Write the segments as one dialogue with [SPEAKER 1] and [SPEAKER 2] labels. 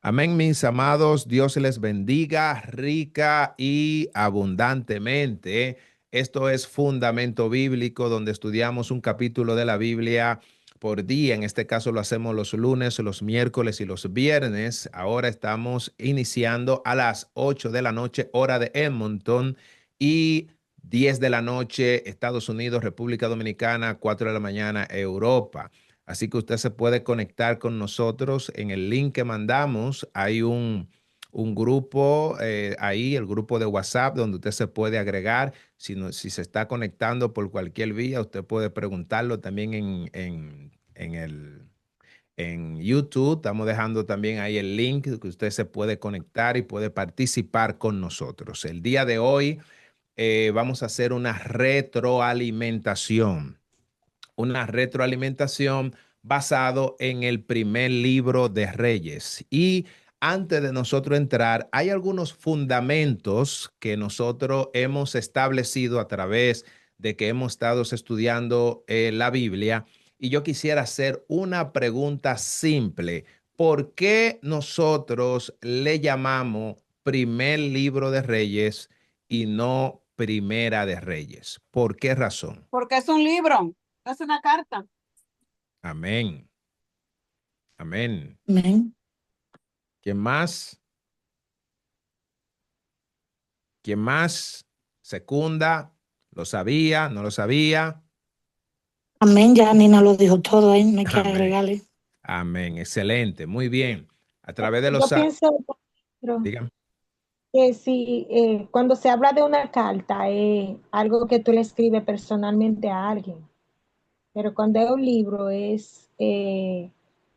[SPEAKER 1] Amén, mis amados. Dios les bendiga rica y abundantemente. Esto es Fundamento Bíblico, donde estudiamos un capítulo de la Biblia por día. En este caso lo hacemos los lunes, los miércoles y los viernes. Ahora estamos iniciando a las 8 de la noche, hora de Edmonton, y 10 de la noche, Estados Unidos, República Dominicana, 4 de la mañana, Europa. Así que usted se puede conectar con nosotros en el link que mandamos. Hay un grupo ahí, el grupo de WhatsApp, donde usted se puede agregar. Si se está conectando por cualquier vía, usted puede preguntarlo también en YouTube. Estamos dejando también ahí el link que usted se puede conectar y puede participar con nosotros. El día de hoy vamos a hacer una retroalimentación basado en el primer libro de Reyes. Y antes de nosotros entrar, hay algunos fundamentos que nosotros hemos establecido a través de que hemos estado estudiando la Biblia. Y yo quisiera hacer una pregunta simple. ¿Por qué nosotros le llamamos primer libro de Reyes y no primera de Reyes? ¿Por qué razón?
[SPEAKER 2] Porque es un libro, es una carta.
[SPEAKER 1] Amén. Amén.
[SPEAKER 3] Amén.
[SPEAKER 1] ¿Quién más? ¿Quién más? Secunda. ¿Lo sabía? ¿No lo sabía?
[SPEAKER 3] Amén. Ya Nina lo dijo todo ahí, no hay que
[SPEAKER 1] Amén.
[SPEAKER 3] agregarle.
[SPEAKER 1] Amén. Excelente. Muy bien. A través de
[SPEAKER 4] Yo
[SPEAKER 1] los...
[SPEAKER 4] pienso, pero,
[SPEAKER 1] Dígame.
[SPEAKER 4] que si cuando se habla de una carta es algo que tú le escribes personalmente a alguien, pero cuando es un libro es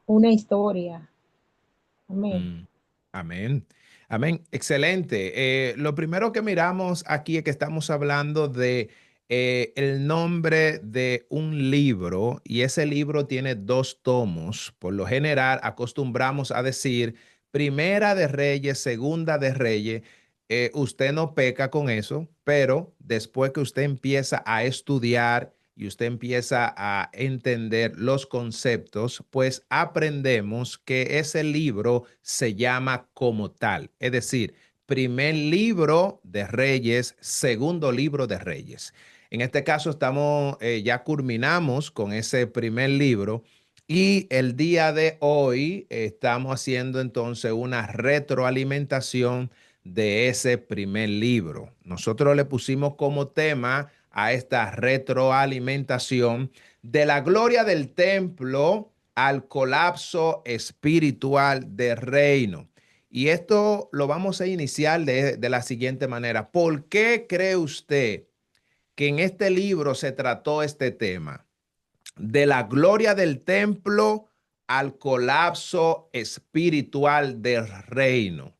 [SPEAKER 4] una historia. Amén.
[SPEAKER 1] Mm, Amén. Amén. Excelente. Lo primero que miramos aquí es que estamos hablando de el nombre de un libro y ese libro tiene dos tomos. Por lo general acostumbramos a decir Primera de Reyes, Segunda de Reyes. Usted no peca con eso, pero después que usted empieza a estudiar y usted empieza a entender los conceptos, pues aprendemos que ese libro se llama como tal. Es decir, primer libro de Reyes, segundo libro de Reyes. En este caso ya culminamos con ese primer libro y el día de hoy estamos haciendo entonces una retroalimentación de ese primer libro. Nosotros le pusimos como tema a esta retroalimentación de la gloria del templo al colapso espiritual del reino. Y esto lo vamos a iniciar de la siguiente manera. ¿Por qué cree usted que en este libro se trató este tema? De la gloria del templo al colapso espiritual del reino.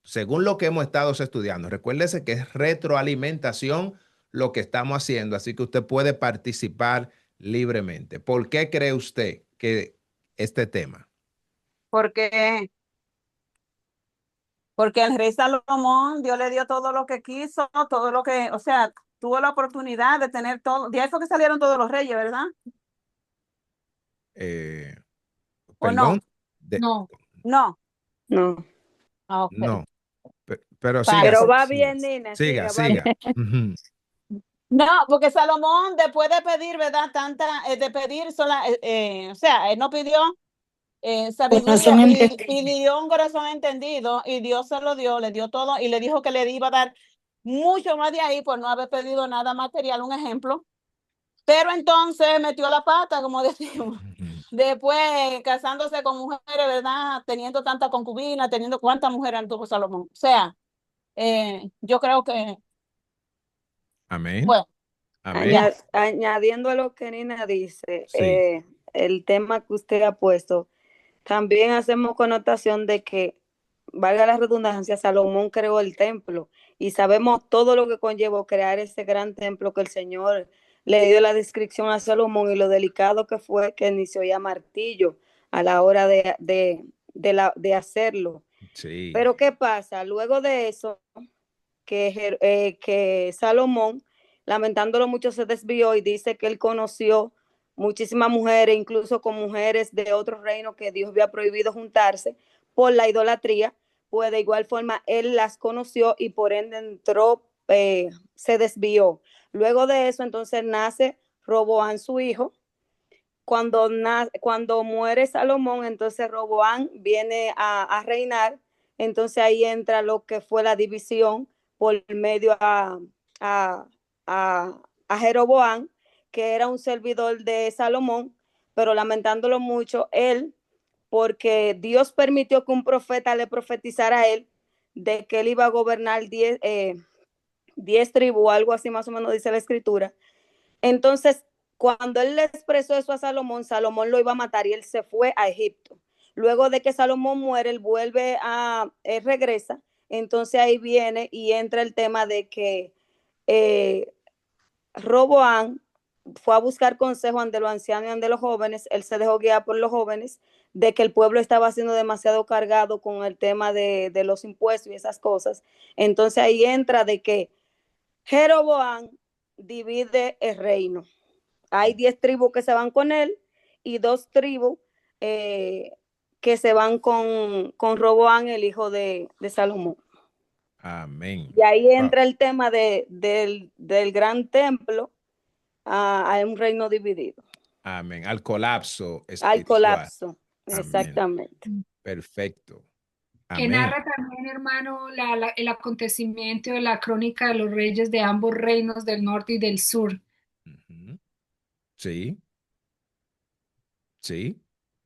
[SPEAKER 1] Según lo que hemos estado estudiando, recuérdese que es retroalimentación lo que estamos haciendo, así que usted puede participar libremente. ¿Por qué cree usted que este tema?
[SPEAKER 2] Porque, porque el rey Salomón, Dios le dio todo lo que quiso, todo lo que, o sea, tuvo la oportunidad de tener todo. De ahí fue que salieron todos los reyes, ¿verdad?
[SPEAKER 1] Eh,
[SPEAKER 2] ¿O
[SPEAKER 1] Perdón,
[SPEAKER 2] no?
[SPEAKER 4] No,
[SPEAKER 2] No.
[SPEAKER 5] No,
[SPEAKER 2] Ah, ok.
[SPEAKER 1] no, pero siga,
[SPEAKER 5] pero
[SPEAKER 2] Parece.
[SPEAKER 5] va
[SPEAKER 1] siga,
[SPEAKER 5] bien, Nina,
[SPEAKER 1] siga,
[SPEAKER 5] siga, va bien.
[SPEAKER 1] siga. Ujú.
[SPEAKER 2] No, porque Salomón, después de pedir, ¿verdad? De pedir sola, o sea, él no pidió sabiduría,
[SPEAKER 3] Corazón entendido.
[SPEAKER 2] pidió un corazón entendido y Dios se lo dio, le dio todo y le dijo que le iba a dar mucho más de ahí por no haber pedido nada material, un ejemplo. Pero entonces metió la pata, como decimos. Después casándose con mujeres, ¿verdad? Teniendo tanta concubina, teniendo cuántas mujeres tuvo Salomón. O sea, yo creo que,
[SPEAKER 1] Amén,
[SPEAKER 2] bueno,
[SPEAKER 1] amén.
[SPEAKER 2] ya.
[SPEAKER 5] Añadiendo a lo que Nina dice,
[SPEAKER 1] Sí.
[SPEAKER 5] el tema que usted ha puesto, también hacemos connotación de que, valga la redundancia, Salomón creó el templo y sabemos todo lo que conllevó crear ese gran templo que el Señor le dio la descripción a Salomón y lo delicado que fue que inició ya martillo a la hora de hacerlo.
[SPEAKER 1] Sí.
[SPEAKER 5] Pero ¿qué pasa? Luego de eso, que Salomón, lamentándolo mucho, se desvió y dice que él conoció muchísimas mujeres, incluso con mujeres de otros reinos que Dios había prohibido juntarse, por la idolatría, pues de igual forma él las conoció y por ende entró, se desvió. Luego de eso, entonces nace Roboán, su hijo. Cuando muere Salomón, entonces Roboán viene a reinar. Entonces ahí entra lo que fue la división por medio a, a Jeroboán, que era un servidor de Salomón, pero lamentándolo mucho, él, porque Dios permitió que un profeta le profetizara a él de que él iba a gobernar 10 tribus, algo así más o menos dice la escritura. Entonces, cuando él le expresó eso a Salomón, Salomón lo iba a matar y él se fue a Egipto. Luego de que Salomón muere, él regresa. Entonces ahí viene y entra el tema de que Roboán fue a buscar consejo ante los ancianos y ante los jóvenes. Él se dejó guiar por los jóvenes de que el pueblo estaba siendo demasiado cargado con el tema de los impuestos y esas cosas. Entonces ahí entra de que Jeroboam divide el reino. Hay 10 tribus que se van con él y 2 tribus que se van con Roboam, el hijo de Salomón.
[SPEAKER 1] Amén.
[SPEAKER 5] Y ahí entra el tema del gran templo a un reino dividido.
[SPEAKER 1] Amén. Al colapso espiritual.
[SPEAKER 5] Al colapso,
[SPEAKER 1] Amén.
[SPEAKER 5] exactamente.
[SPEAKER 1] Perfecto.
[SPEAKER 6] Que
[SPEAKER 1] Amén.
[SPEAKER 6] narra también, hermano, el acontecimiento de la crónica de los reyes de ambos reinos del norte y del sur.
[SPEAKER 1] Sí. Sí.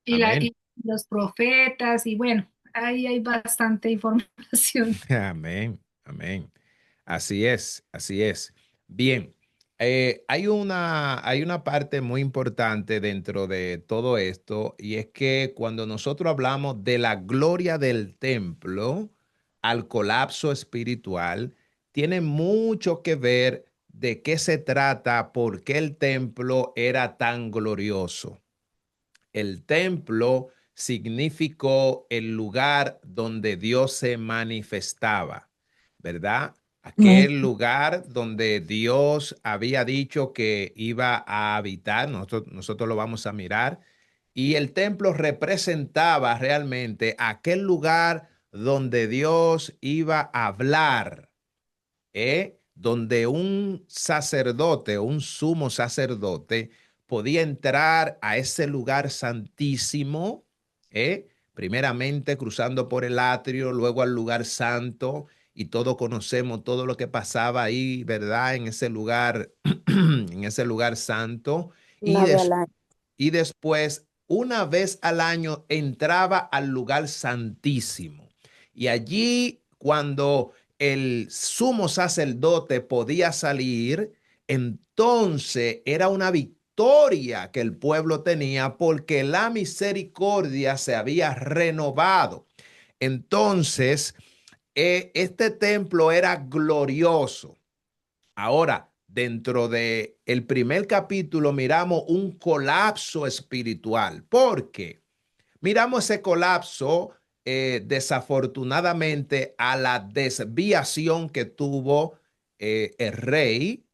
[SPEAKER 6] Y
[SPEAKER 1] Amén.
[SPEAKER 6] los profetas, y bueno, ahí hay bastante información.
[SPEAKER 1] Amén. Amén. Así es, así es. Bien, hay una parte muy importante dentro de todo esto y es que cuando nosotros hablamos de la gloria del templo al colapso espiritual, tiene mucho que ver de qué se trata, por qué el templo era tan glorioso. El templo significó el lugar donde Dios se manifestaba, ¿verdad? Aquel lugar donde Dios había dicho que iba a habitar, nosotros lo vamos a mirar, y el templo representaba realmente aquel lugar donde Dios iba a hablar, donde un sacerdote, un sumo sacerdote, podía entrar a ese lugar santísimo, primeramente cruzando por el atrio, luego al lugar santo, y todos conocemos todo lo que pasaba ahí, ¿verdad? En ese lugar, en ese lugar santo. Y después, una vez al año, entraba al lugar santísimo. Y allí, cuando el sumo sacerdote podía salir, entonces era una victoria que el pueblo tenía porque la misericordia se había renovado. Entonces, este templo era glorioso. Ahora, dentro de el primer capítulo miramos un colapso espiritual. ¿Por qué? Miramos ese colapso desafortunadamente a la desviación que tuvo el rey.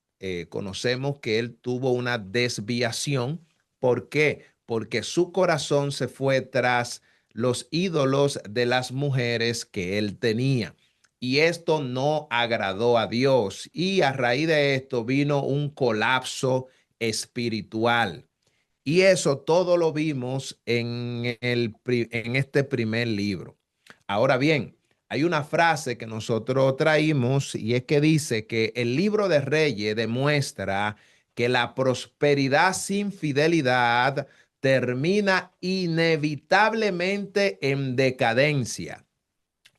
[SPEAKER 1] Conocemos que él tuvo una desviación. ¿Por qué? Porque su corazón se fue tras los ídolos de las mujeres que él tenía. Y esto no agradó a Dios. Y a raíz de esto vino un colapso espiritual. Y eso todo lo vimos en este primer libro. Ahora bien, hay una frase que nosotros traímos y es que dice que el libro de Reyes demuestra que la prosperidad sin fidelidad termina inevitablemente en decadencia.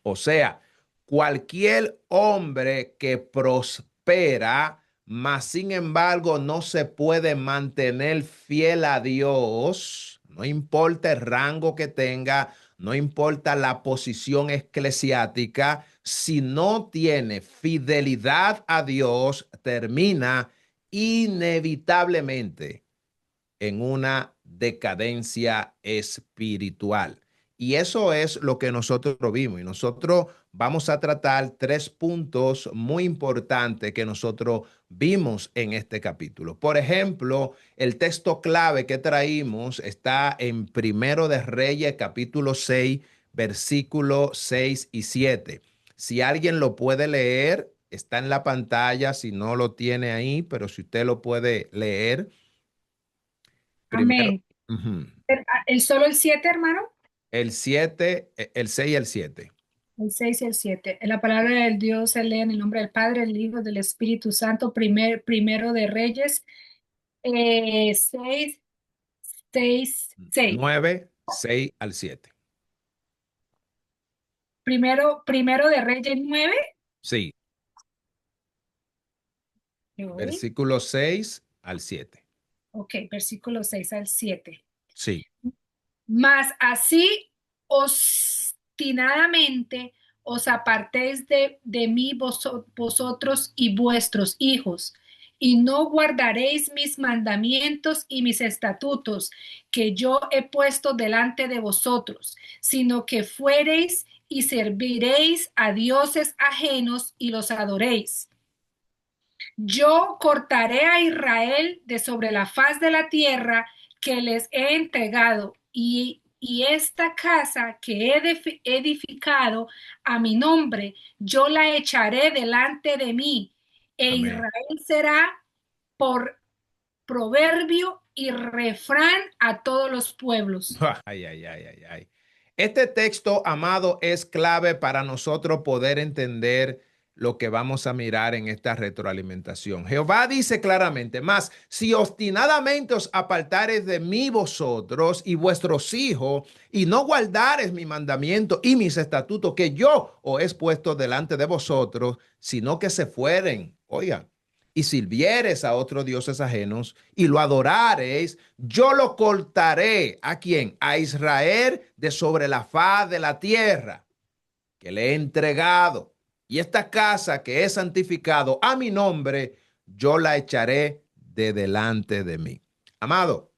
[SPEAKER 1] O sea, cualquier hombre que prospera, mas sin embargo no se puede mantener fiel a Dios, no importa el rango que tenga, no importa la posición eclesiástica, si no tiene fidelidad a Dios, termina inevitablemente en una decadencia espiritual. Y eso es lo que nosotros vimos. Y nosotros vamos a tratar 3 puntos muy importantes que nosotros vimos en este capítulo. Por ejemplo, el texto clave que traímos está en Primero de Reyes, capítulo 6, versículo 6 y 7. Si alguien lo puede leer, está en la pantalla, si no lo tiene ahí, pero si usted lo puede leer, primero,
[SPEAKER 6] Amén. Solo el 7, hermano.
[SPEAKER 1] el 7, el 6 y el 7.
[SPEAKER 6] El 6 y el 7. La palabra del Dios se lee en el nombre del Padre, del Hijo, del Espíritu Santo, primero de Reyes, 6, 6, 6.
[SPEAKER 1] 9, 6 al 7.
[SPEAKER 6] Primero de Reyes 9.
[SPEAKER 1] Sí,
[SPEAKER 6] Ok,
[SPEAKER 1] versículo 6 al 7.
[SPEAKER 6] versículo 6 al 7.
[SPEAKER 1] Sí.
[SPEAKER 6] Mas así obstinadamente os apartéis de mí vosotros y vuestros hijos, y no guardaréis mis mandamientos y mis estatutos que yo he puesto delante de vosotros, sino que fuereis y serviréis a dioses ajenos y los adoréis. Yo cortaré a Israel de sobre la faz de la tierra que les he entregado, y esta casa que he edificado a mi nombre, yo la echaré delante de mí, e
[SPEAKER 1] Amén.
[SPEAKER 6] Israel será por proverbio y refrán a todos los pueblos.
[SPEAKER 1] Ay, ay, ay, ay, ay. Este texto, amado, es clave para nosotros poder entender lo que vamos a mirar en esta retroalimentación. Jehová dice claramente, mas si obstinadamente os apartares de mí vosotros y vuestros hijos, y no guardares mi mandamiento y mis estatutos que yo os he puesto delante de vosotros, sino que se fueren, oigan, y sirvieres a otros dioses ajenos y lo adorareis, yo lo cortaré. ¿A quién? A Israel de sobre la faz de la tierra que le he entregado. Y esta casa que he santificado a mi nombre, yo la echaré de delante de mí. Amado,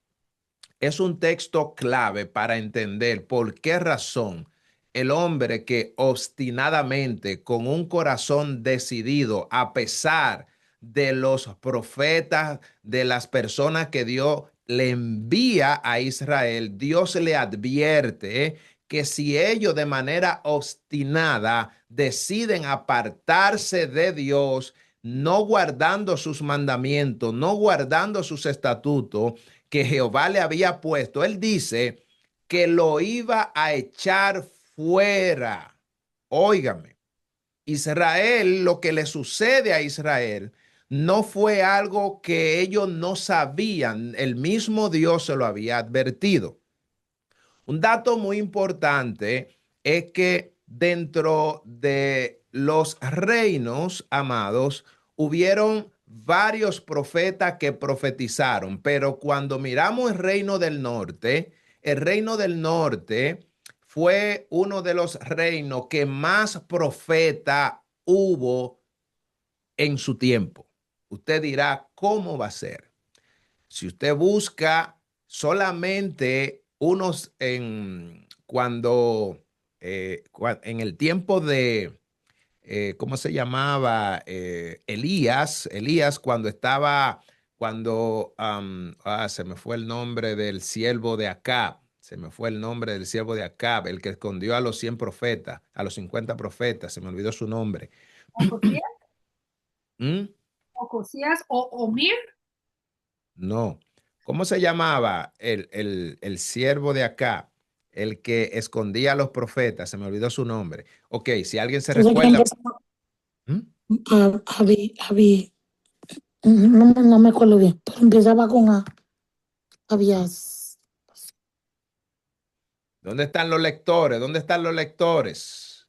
[SPEAKER 1] es un texto clave para entender por qué razón el hombre que obstinadamente, con un corazón decidido, a pesar de los profetas, de las personas que Dios le envía a Israel, Dios le advierte que si ellos de manera obstinada deciden apartarse de Dios, no guardando sus mandamientos, no guardando sus estatutos que Jehová le había puesto, él dice que lo iba a echar fuera. Óigame, Israel, lo que le sucede a Israel no fue algo que ellos no sabían, el mismo Dios se lo había advertido. Un dato muy importante es que dentro de los reinos, amados, hubieron varios profetas que profetizaron, pero cuando miramos el reino del norte fue uno de los reinos que más profeta hubo en su tiempo. Usted dirá, ¿cómo va a ser? Si usted busca solamente unos en el tiempo de, ¿cómo se llamaba? Elías, cuando estaba, se me fue el nombre del siervo de Acab, el que escondió a los 100 profetas, a los 50 profetas, se me olvidó su nombre.
[SPEAKER 6] Ocosías,
[SPEAKER 1] ¿Mm?
[SPEAKER 6] Ocosías o Omir.
[SPEAKER 1] No. ¿Cómo se llamaba el siervo de acá? El que escondía a los profetas. Se me olvidó su nombre. Ok, si alguien se
[SPEAKER 3] Entonces,
[SPEAKER 1] recuerda. ¿Mm?
[SPEAKER 3] no me acuerdo bien, pero empezaba con A. Habías.
[SPEAKER 1] ¿Dónde están los lectores? ¿Dónde están los lectores?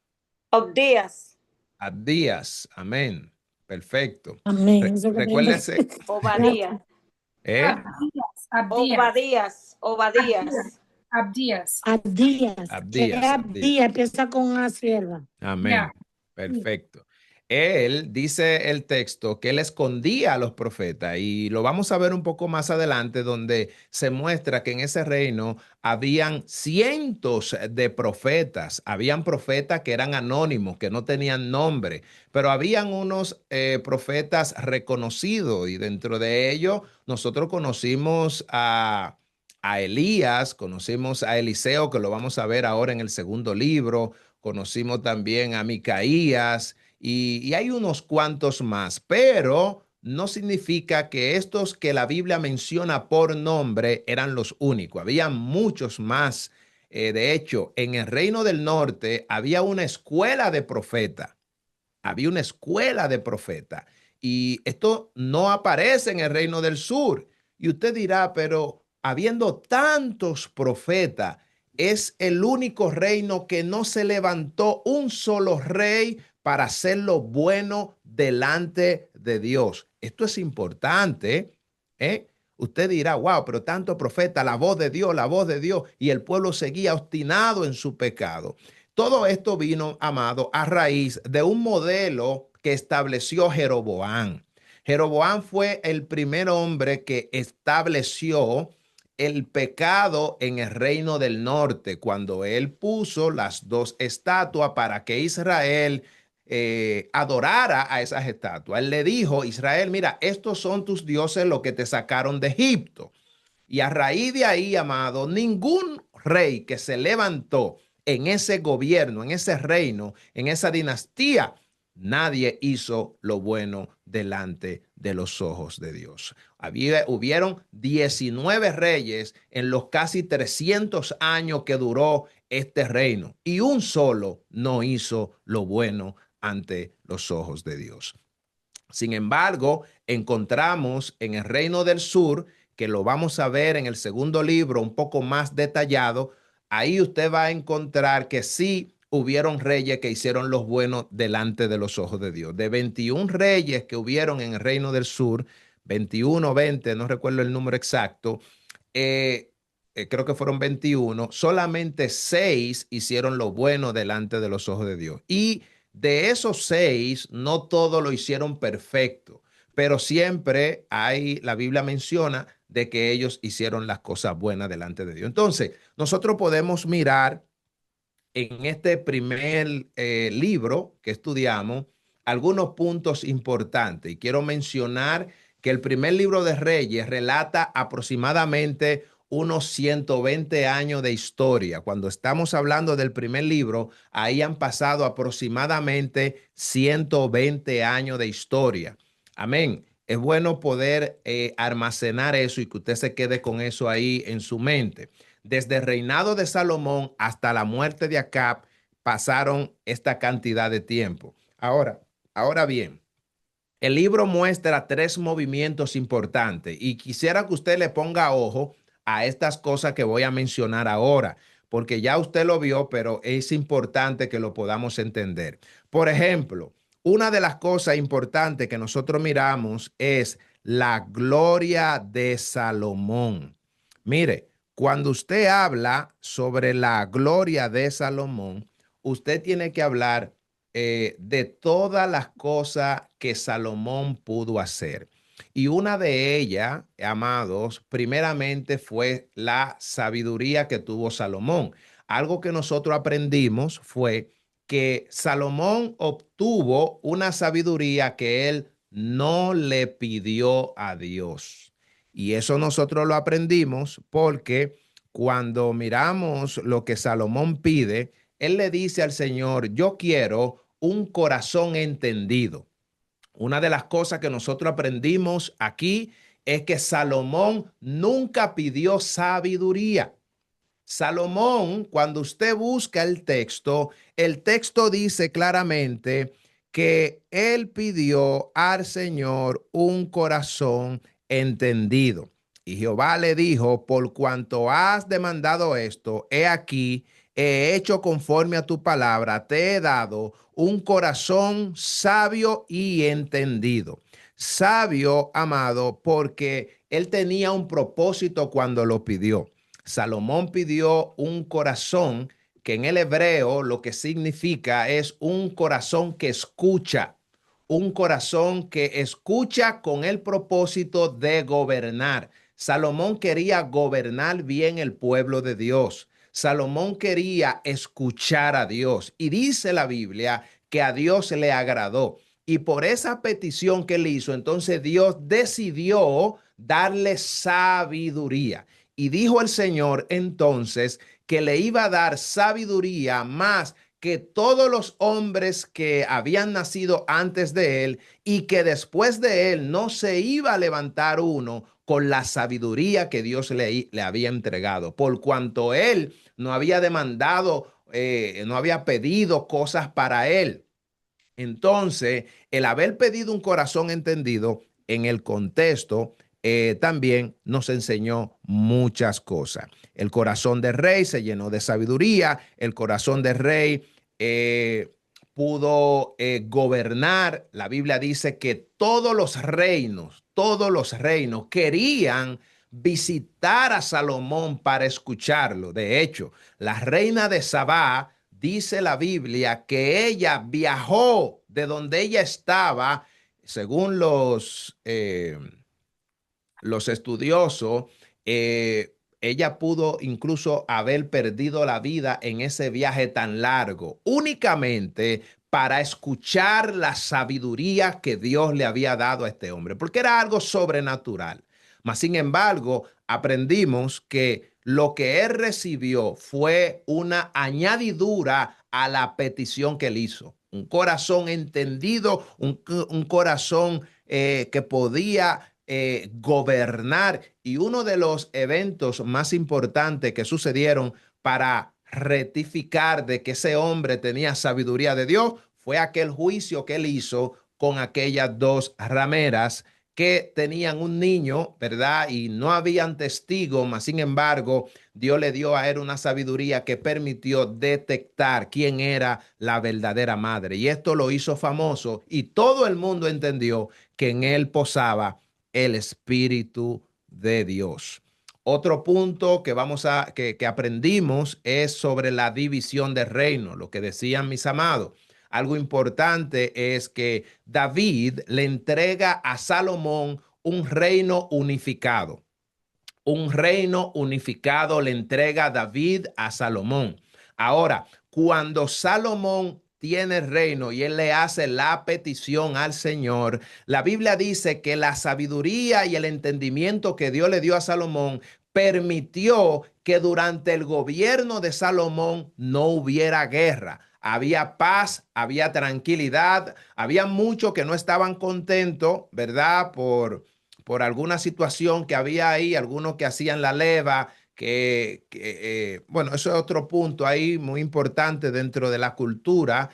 [SPEAKER 5] Obdías,
[SPEAKER 1] Abdías. Amén. Perfecto.
[SPEAKER 3] Amén. Eso que
[SPEAKER 1] Recuérdese.
[SPEAKER 5] Obadías,
[SPEAKER 1] ¿Eh?
[SPEAKER 6] Abdías,
[SPEAKER 5] Obadías.
[SPEAKER 6] Abdías.
[SPEAKER 3] Abdías.
[SPEAKER 1] Abdías.
[SPEAKER 3] Abdías empieza con A, sierva.
[SPEAKER 1] Amén.
[SPEAKER 6] Ya.
[SPEAKER 1] Perfecto. Él dice el texto que él escondía a los profetas y lo vamos a ver un poco más adelante donde se muestra que en ese reino habían cientos de profetas, habían profetas que eran anónimos, que no tenían nombre, pero habían unos profetas reconocidos y dentro de ellos nosotros conocimos a Elías, conocimos a Eliseo, que lo vamos a ver ahora en el segundo libro, conocimos también a Micaías y hay unos cuantos más, pero no significa que estos que la Biblia menciona por nombre eran los únicos, había muchos más. De hecho, en el Reino del Norte había una escuela de profetas, había una escuela de profetas y esto no aparece en el Reino del Sur. Y usted dirá, pero habiendo tantos profetas, es el único reino que no se levantó un solo rey para hacer lo bueno delante de Dios. Esto es importante, ¿eh? Usted dirá, wow, pero tanto profeta, la voz de Dios, la voz de Dios, y el pueblo seguía obstinado en su pecado. Todo esto vino, amado, a raíz de un modelo que estableció Jeroboam. Jeroboam fue el primer hombre que estableció el pecado en el reino del norte, cuando él puso las dos estatuas para que Israel adorara a esas estatuas. Él le dijo, Israel, mira, estos son tus dioses, los que te sacaron de Egipto. Y a raíz de ahí, amado, ningún rey que se levantó en ese gobierno, en ese reino, en esa dinastía, nadie hizo lo bueno delante de los ojos de Dios. Hubieron 19 reyes en los casi 300 años que duró este reino y un solo no hizo lo bueno ante los ojos de Dios. Sin embargo, encontramos en el Reino del Sur, que lo vamos a ver en el segundo libro un poco más detallado, ahí usted va a encontrar que sí hubieron reyes que hicieron los buenos delante de los ojos de Dios. De 21 reyes que hubieron en el Reino del Sur, 21 o 20, no recuerdo el número exacto, creo que fueron 21, solamente 6 hicieron lo bueno delante de los ojos de Dios. Y de esos 6, no todos lo hicieron perfecto, pero siempre la Biblia menciona de que ellos hicieron las cosas buenas delante de Dios. Entonces, nosotros podemos mirar en este primer libro que estudiamos algunos puntos importantes. Y quiero mencionar que el primer libro de Reyes relata aproximadamente unos 120 años de historia. Cuando estamos hablando del primer libro, ahí han pasado aproximadamente 120 años de historia. Amén. Es bueno poder almacenar eso y que usted se quede con eso ahí en su mente. Desde el reinado de Salomón hasta la muerte de Acab pasaron esta cantidad de tiempo. Ahora bien, el libro muestra 3 movimientos importantes y quisiera que usted le ponga ojo a estas cosas que voy a mencionar ahora, porque ya usted lo vio, pero es importante que lo podamos entender. Por ejemplo, una de las cosas importantes que nosotros miramos es la gloria de Salomón. Mire, cuando usted habla sobre la gloria de Salomón, usted tiene que hablar de todas las cosas que Salomón pudo hacer. Y una de ellas, amados, primeramente fue la sabiduría que tuvo Salomón. Algo que nosotros aprendimos fue que Salomón obtuvo una sabiduría que él no le pidió a Dios. Y eso nosotros lo aprendimos porque cuando miramos lo que Salomón pide, él le dice al Señor, yo quiero un corazón entendido. Una de las cosas que nosotros aprendimos aquí es que Salomón nunca pidió sabiduría. Salomón, cuando usted busca el texto dice claramente que él pidió al Señor un corazón entendido. Y Jehová le dijo, por cuanto has demandado esto, he aquí, he hecho conforme a tu palabra, te he dado un corazón sabio y entendido. Sabio, amado, porque él tenía un propósito cuando lo pidió. Salomón pidió un corazón que en el hebreo lo que significa es un corazón que escucha, un corazón que escucha con el propósito de gobernar. Salomón quería gobernar bien el pueblo de Dios. Salomón quería escuchar a Dios y dice la Biblia que a Dios le agradó. Y por esa petición que él hizo, entonces Dios decidió darle sabiduría. Y dijo el Señor entonces que le iba a dar sabiduría más que todos los hombres que habían nacido antes de él, y que después de él no se iba a levantar uno con la sabiduría que Dios le había entregado, por cuanto él no había demandado, no había pedido cosas para él. Entonces, el haber pedido un corazón entendido en el contexto también nos enseñó muchas cosas. El corazón del rey se llenó de sabiduría, el corazón del rey pudo gobernar. La Biblia dice que todos los reinos querían visitar a Salomón para escucharlo. De hecho, la reina de Sabá, dice la Biblia, que ella viajó de donde ella estaba, según los estudiosos, ella pudo incluso haber perdido la vida en ese viaje tan largo, únicamente para escuchar la sabiduría que Dios le había dado a este hombre, porque era algo sobrenatural. Mas, sin embargo, aprendimos que lo que él recibió fue una añadidura a la petición que él hizo. Un corazón entendido, un corazón que podía gobernar. Y uno de los eventos más importantes que sucedieron para rectificar de que ese hombre tenía sabiduría de Dios fue aquel juicio que él hizo con aquellas dos rameras que tenían un niño, ¿verdad? Y no habían testigos, mas sin embargo, Dios le dio a él una sabiduría que permitió detectar quién era la verdadera madre. Y esto lo hizo famoso, y todo el mundo entendió que en él posaba el Espíritu de Dios. Otro punto que aprendimos es sobre la división del reino, lo que decían mis amados. Algo importante es que David le entrega a Salomón un reino unificado. Un reino unificado le entrega David a Salomón. Ahora, cuando Salomón tiene el reino y él le hace la petición al Señor, la Biblia dice que la sabiduría y el entendimiento que Dios le dio a Salomón permitió que durante el gobierno de Salomón no hubiera guerra. Había paz, había tranquilidad, había muchos que no estaban contentos, ¿verdad? Por alguna situación que había ahí, algunos que hacían la leva, bueno, eso es otro punto ahí muy importante dentro de la cultura,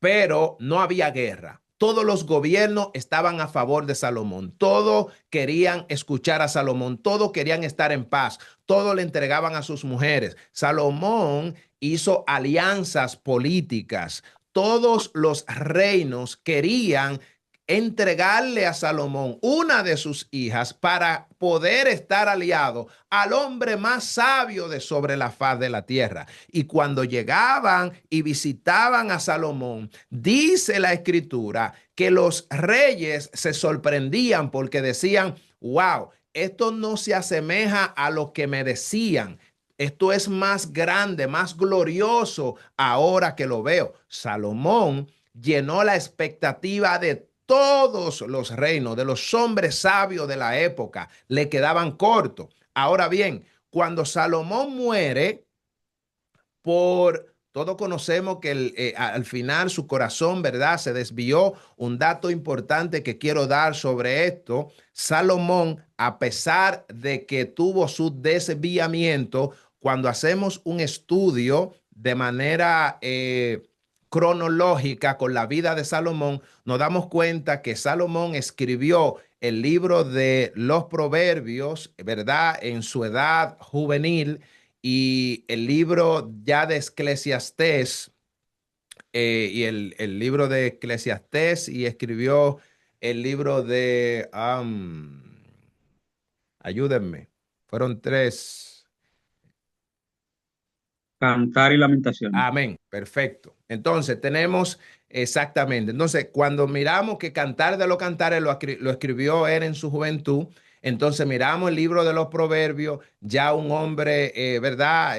[SPEAKER 1] pero no había guerra. Todos los gobiernos estaban a favor de Salomón, todos querían escuchar a Salomón, todos querían estar en paz, todos le entregaban a sus mujeres. Salomón hizo alianzas políticas, todos los reinos querían entregarle a Salomón una de sus hijas para poder estar aliado al hombre más sabio de sobre la faz de la tierra. Y cuando llegaban y visitaban a Salomón, dice la escritura que los reyes se sorprendían porque decían, wow, esto no se asemeja a lo que me decían. Esto es más grande, más glorioso ahora que lo veo. Salomón llenó la expectativa de todos los reinos, de los hombres sabios de la época, le quedaban cortos. Ahora bien, cuando Salomón muere, todos conocemos que al final su corazón, ¿verdad? Se desvió. Un dato importante que quiero dar sobre esto: Salomón, a pesar de que tuvo su desviamiento, cuando hacemos un estudio de manera cronológica con la vida de Salomón, nos damos cuenta que Salomón escribió el libro de los Proverbios, ¿verdad? En su edad juvenil, y el libro ya de Eclesiastés, y el libro de Eclesiastés, y escribió el libro de, ayúdenme, fueron tres.
[SPEAKER 7] Cantar y Lamentaciones.
[SPEAKER 1] Amén, perfecto. Entonces tenemos exactamente. Entonces, cuando miramos que Cantar de los Cantares lo escribió él en su juventud, entonces miramos el libro de los Proverbios, ya un hombre, ¿verdad?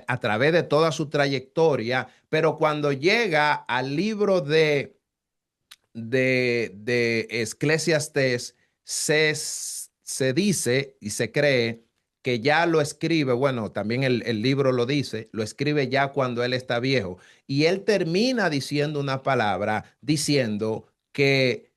[SPEAKER 1] A través de toda su trayectoria, pero cuando llega al libro de Eclesiastés, se dice y se cree que ya lo escribe, bueno, también el libro lo dice, lo escribe ya cuando él está viejo. Y él termina diciendo una palabra, diciendo que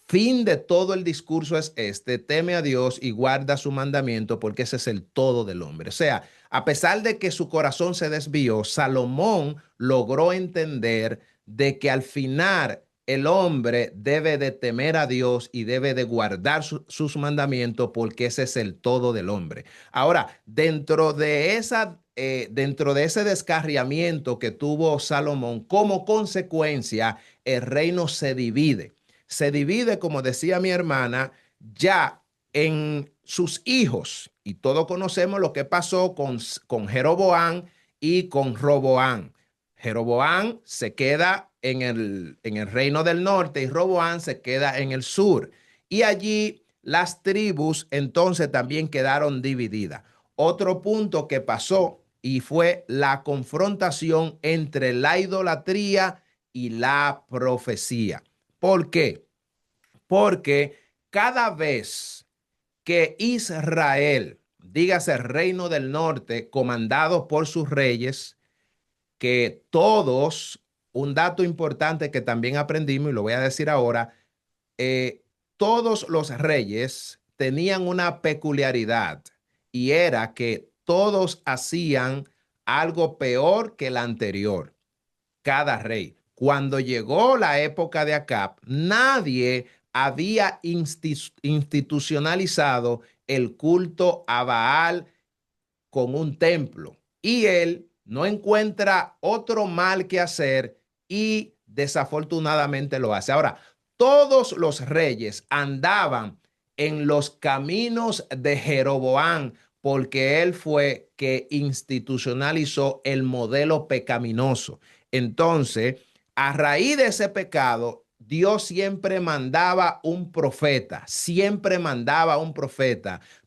[SPEAKER 1] fin de todo el discurso es este: teme a Dios y guarda su mandamiento, porque ese es el todo del hombre. O sea, a pesar de que su corazón se desvió, Salomón logró entender de que al final el hombre debe de temer a Dios y debe de guardar sus mandamientos, porque ese es el todo del hombre. Ahora, dentro de ese descarriamiento que tuvo Salomón, como consecuencia, el reino se divide. Se divide, como decía mi hermana, ya en sus hijos. Y todos conocemos lo que pasó con Jeroboam y con Roboam. Jeroboam se queda en el reino del norte y Roboam se queda en el sur. Y allí las tribus entonces también quedaron divididas. Otro punto que pasó y fue la confrontación entre la idolatría y la profecía. ¿Por qué? Porque cada vez que Israel, dígase el reino del norte, comandado por sus reyes, que todos, un dato importante que también aprendimos y lo voy a decir ahora, todos los reyes tenían una peculiaridad, y era que todos hacían algo peor que el anterior, cada rey. Cuando llegó la época de Acab, nadie había institucionalizado el culto a Baal con un templo, y él no encuentra otro mal que hacer y desafortunadamente lo hace. Ahora, todos los reyes andaban en los caminos de Jeroboam, porque él fue que institucionalizó el modelo pecaminoso. Entonces, a raíz de ese pecado, Dios siempre mandaba un profeta,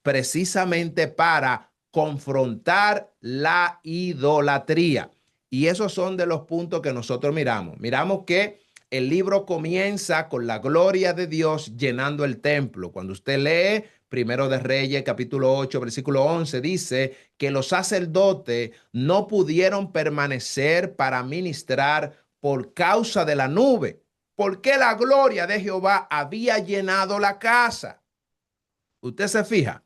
[SPEAKER 1] precisamente para confrontar la idolatría. Y esos son de los puntos que nosotros miramos. Miramos que el libro comienza con la gloria de Dios llenando el templo. Cuando usted lee Primero de Reyes, capítulo 8, versículo 11, dice que los sacerdotes no pudieron permanecer para ministrar por causa de la nube, porque la gloria de Jehová había llenado la casa. Usted se fija.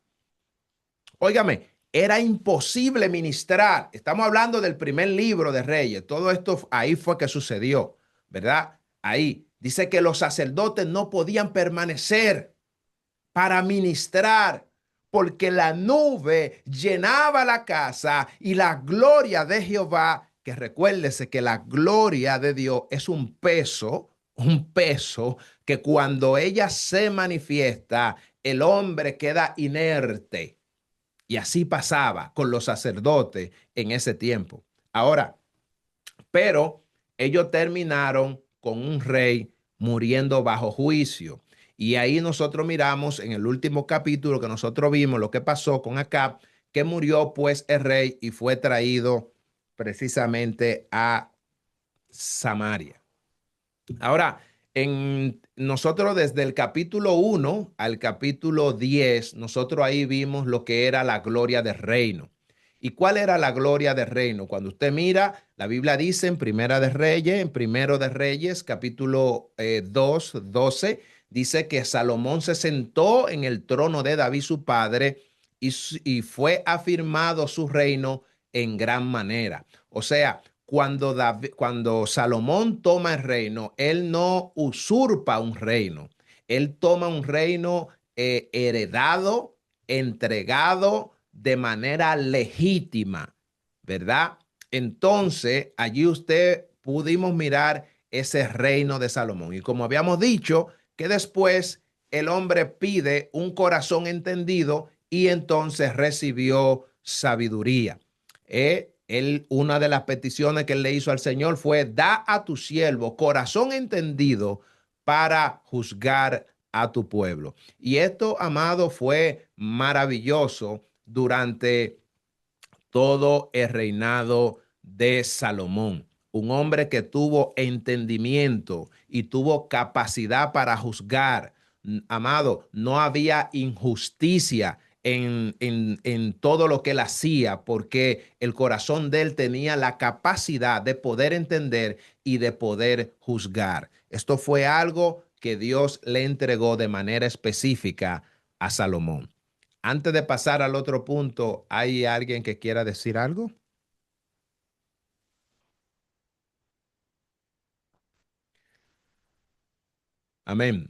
[SPEAKER 1] Óigame, era imposible ministrar. Estamos hablando del primer libro de Reyes. Todo esto ahí fue que sucedió, ¿verdad? Ahí dice que los sacerdotes no podían permanecer para ministrar, porque la nube llenaba la casa y la gloria de Jehová, que recuérdese que la gloria de Dios es un peso que cuando ella se manifiesta, el hombre queda inerte. Y así pasaba con los sacerdotes en ese tiempo. Ahora, pero ellos terminaron con un rey muriendo bajo juicio. Y ahí nosotros miramos en el último capítulo que nosotros vimos lo que pasó con Acab, que murió pues el rey y fue traído precisamente a Samaria. Ahora, nosotros desde el capítulo 1 al capítulo 10, nosotros ahí vimos lo que era la gloria del reino. ¿Y cuál era la gloria del reino? Cuando usted mira, la Biblia dice en Primero de Reyes, capítulo 2, 12, dice que Salomón se sentó en el trono de David su padre y fue afirmado su reino en gran manera. O sea, cuando Salomón toma el reino, él no usurpa un reino, él toma un reino heredado, entregado de manera legítima, ¿verdad? Entonces, allí pudimos mirar ese reino de Salomón. Y como habíamos dicho, que después el hombre pide un corazón entendido y entonces recibió sabiduría. Una de las peticiones que él le hizo al Señor fue: da a tu siervo corazón entendido para juzgar a tu pueblo. Y esto, amado, fue maravilloso durante todo el reinado de Salomón. Un hombre que tuvo entendimiento y tuvo capacidad para juzgar. Amado, no había injusticia en todo lo que él hacía, porque el corazón de él tenía la capacidad de poder entender y de poder juzgar. Esto fue algo que Dios le entregó de manera específica a Salomón. Antes de pasar al otro punto, ¿hay alguien que quiera decir algo? Amén.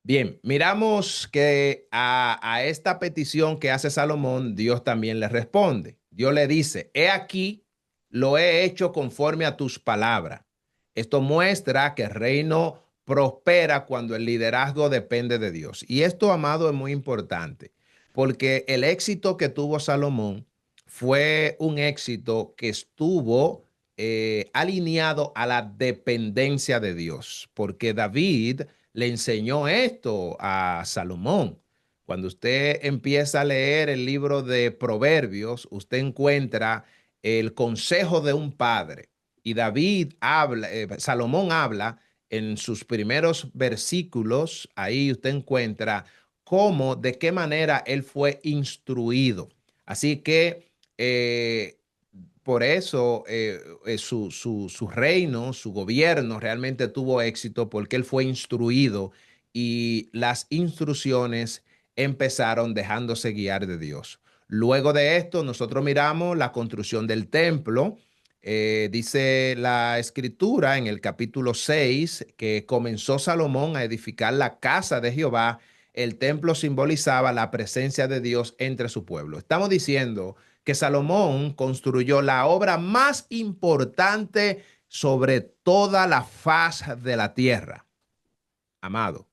[SPEAKER 1] Bien, miramos que a esta petición que hace Salomón, Dios también le responde. Dios le dice, he aquí, lo he hecho conforme a tus palabras. Esto muestra que el reino prospera cuando el liderazgo depende de Dios. Y esto, amado, es muy importante, porque el éxito que tuvo Salomón fue un éxito que estuvo alineado a la dependencia de Dios, porque David le enseñó esto a Salomón. Cuando usted empieza a leer el libro de Proverbios, usted encuentra el consejo de un padre. Y David habla, Salomón habla en sus primeros versículos, ahí usted encuentra cómo, de qué manera él fue instruido. Así que por eso su reino, su gobierno realmente tuvo éxito porque él fue instruido y las instrucciones empezaron dejándose guiar de Dios. Luego de esto, nosotros miramos la construcción del templo. Dice la escritura en el capítulo 6 que comenzó Salomón a edificar la casa de Jehová. El templo simbolizaba la presencia de Dios entre su pueblo. Estamos diciendo que Salomón construyó la obra más importante sobre toda la faz de la tierra. Amado,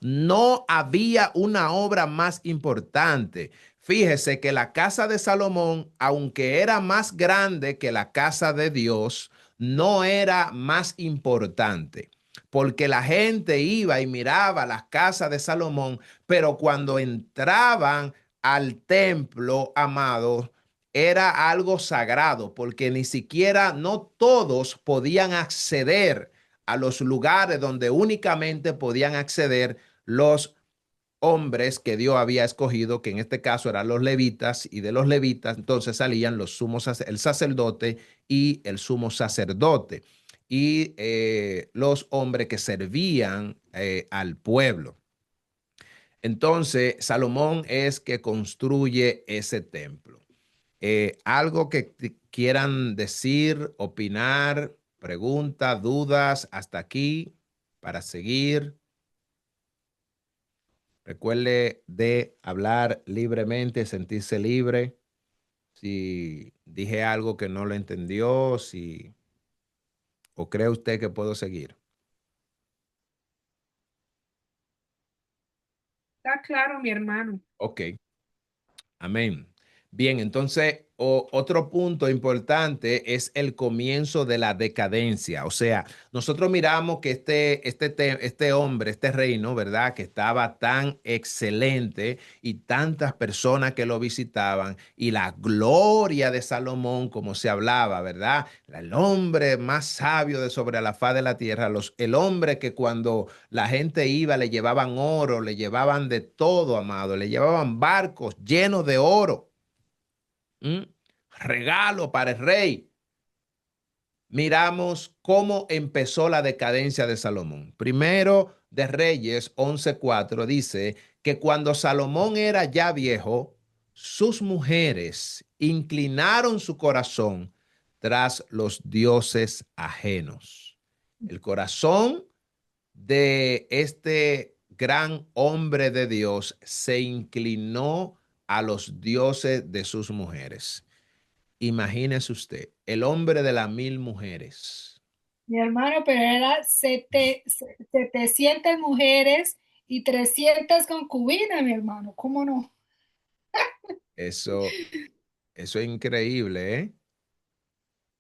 [SPEAKER 1] no había una obra más importante. Fíjese que la casa de Salomón, aunque era más grande que la casa de Dios, no era más importante, porque la gente iba y miraba las casas de Salomón, pero cuando entraban al templo, amado, era algo sagrado, porque ni siquiera no todos podían acceder a los lugares donde únicamente podían acceder los hombres que Dios había escogido, que en este caso eran los levitas, y de los levitas entonces salían los sumos, el sacerdote y el sumo sacerdote, y los hombres que servían al pueblo. Entonces, Salomón es que construye ese templo. Algo que quieran decir, opinar, preguntas, dudas, hasta aquí, para seguir. Recuerde de hablar libremente, sentirse libre. Si dije algo que no lo entendió, si o cree usted que puedo seguir.
[SPEAKER 6] Está claro, mi hermano.
[SPEAKER 1] Ok, amén. Bien, entonces otro punto importante es el comienzo de la decadencia. O sea, nosotros miramos que este hombre, este reino, ¿verdad? Que estaba tan excelente y tantas personas que lo visitaban y la gloria de Salomón, como se hablaba, ¿verdad? El hombre más sabio de sobre la faz de la tierra, el hombre que cuando la gente iba le llevaban oro, le llevaban de todo, amado, le llevaban barcos llenos de oro. Regalo para el rey. Miramos cómo empezó la decadencia de Salomón. Primero de Reyes 11:4 dice que cuando Salomón era ya viejo, sus mujeres inclinaron su corazón tras los dioses ajenos. El corazón de este gran hombre de Dios se inclinó a los dioses de sus mujeres. Imagínese usted, el hombre de las 1000 mujeres.
[SPEAKER 6] Mi hermano, pero era 700 mujeres y 300 concubinas, mi hermano. ¿Cómo no?
[SPEAKER 1] Eso, eso es increíble, ¿eh?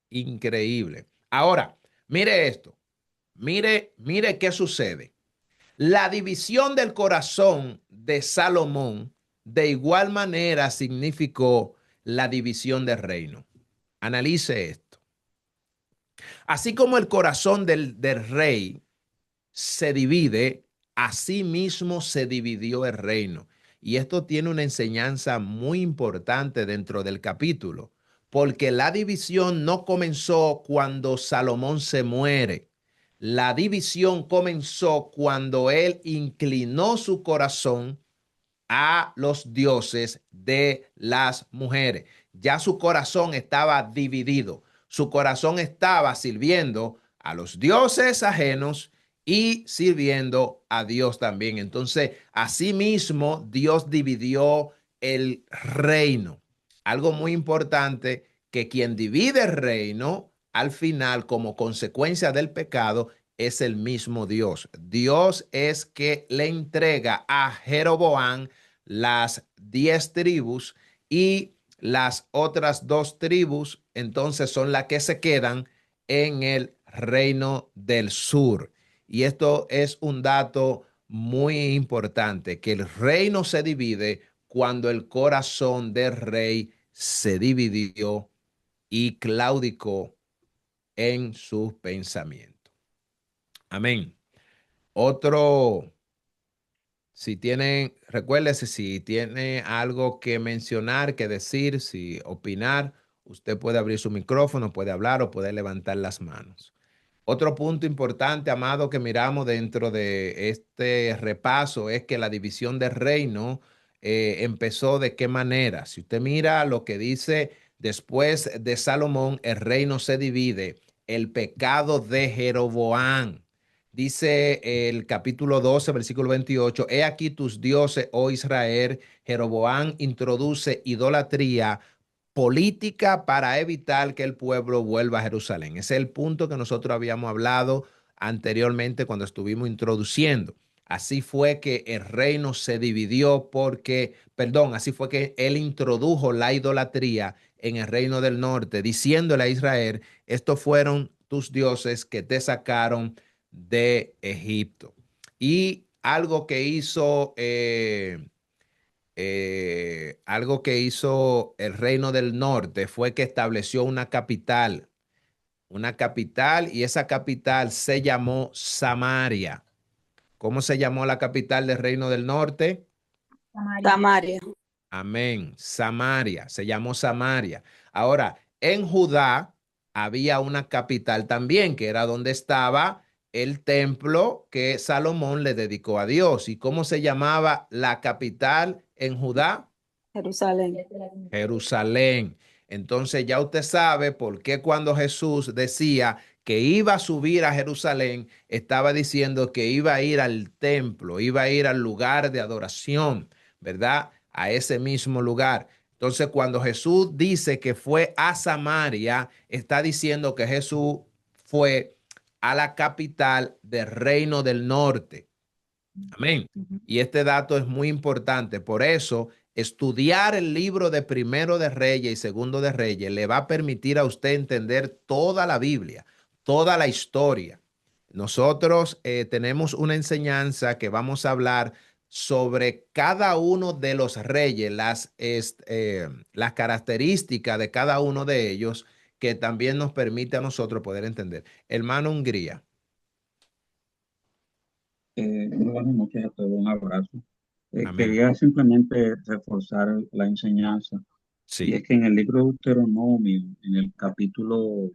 [SPEAKER 1] Increíble. Ahora, mire esto. Mire qué sucede. La división del corazón de Salomón de igual manera significó la división del reino. Analice esto. Así como el corazón del rey se divide, asimismo se dividió el reino. Y esto tiene una enseñanza muy importante dentro del capítulo, porque la división no comenzó cuando Salomón se muere. La división comenzó cuando él inclinó su corazón a los dioses de las mujeres. Ya su corazón estaba dividido. Su corazón estaba sirviendo a los dioses ajenos y sirviendo a Dios también. Entonces, asimismo, Dios dividió el reino. Algo muy importante, que quien divide el reino, al final, como consecuencia del pecado, es el mismo Dios. Dios es que le entrega a Jeroboam las 10 tribus, y las otras 2 tribus entonces son las que se quedan en el reino del sur. Y esto es un dato muy importante, que el reino se divide cuando el corazón del rey se dividió y claudicó en sus pensamientos. Amén. Otro, si tienen, recuérdese, si tiene algo que mencionar, que decir, si opinar, usted puede abrir su micrófono, puede hablar o puede levantar las manos. Otro punto importante, amado, que miramos dentro de este repaso es que la división del reino empezó de qué manera. Si usted mira lo que dice después de Salomón, el reino se divide, el pecado de Jeroboam. Dice el capítulo 12, versículo 28, he aquí tus dioses, oh Israel. Jeroboam introduce idolatría política para evitar que el pueblo vuelva a Jerusalén. Ese es el punto que nosotros habíamos hablado anteriormente cuando estuvimos introduciendo. Así fue que el reino se dividió porque, perdón, así fue que él introdujo la idolatría en el reino del norte, diciéndole a Israel, estos fueron tus dioses que te sacaron de Egipto. Y algo que hizo el reino del norte fue que estableció una capital, y esa capital se llamó Samaria. ¿Cómo se llamó la capital del reino del norte?
[SPEAKER 5] Samaria.
[SPEAKER 1] Amén. Samaria, se llamó Samaria. Ahora, en Judá había una capital también, que era donde estaba el templo que Salomón le dedicó a Dios. ¿Y cómo se llamaba la capital en Judá?
[SPEAKER 5] Jerusalén.
[SPEAKER 1] Jerusalén. Entonces ya usted sabe por qué cuando Jesús decía que iba a subir a Jerusalén, estaba diciendo que iba a ir al templo, iba a ir al lugar de adoración, ¿verdad? A ese mismo lugar. Entonces, cuando Jesús dice que fue a Samaria, está diciendo que Jesús fue a la capital del reino del norte. Amén. Y este dato es muy importante. Por eso, estudiar el libro de Primero de Reyes y Segundo de Reyes le va a permitir a usted entender toda la Biblia, toda la historia. Nosotros tenemos una enseñanza que vamos a hablar sobre cada uno de los reyes, las características de cada uno de ellos, que también nos permite a nosotros poder entender. Hermano Hungría.
[SPEAKER 7] Muy buenas noches a todos, un abrazo.
[SPEAKER 1] Amén.
[SPEAKER 7] Quería simplemente reforzar la enseñanza, y
[SPEAKER 1] Sí,
[SPEAKER 7] es que en el libro de Deuteronomio, en el capítulo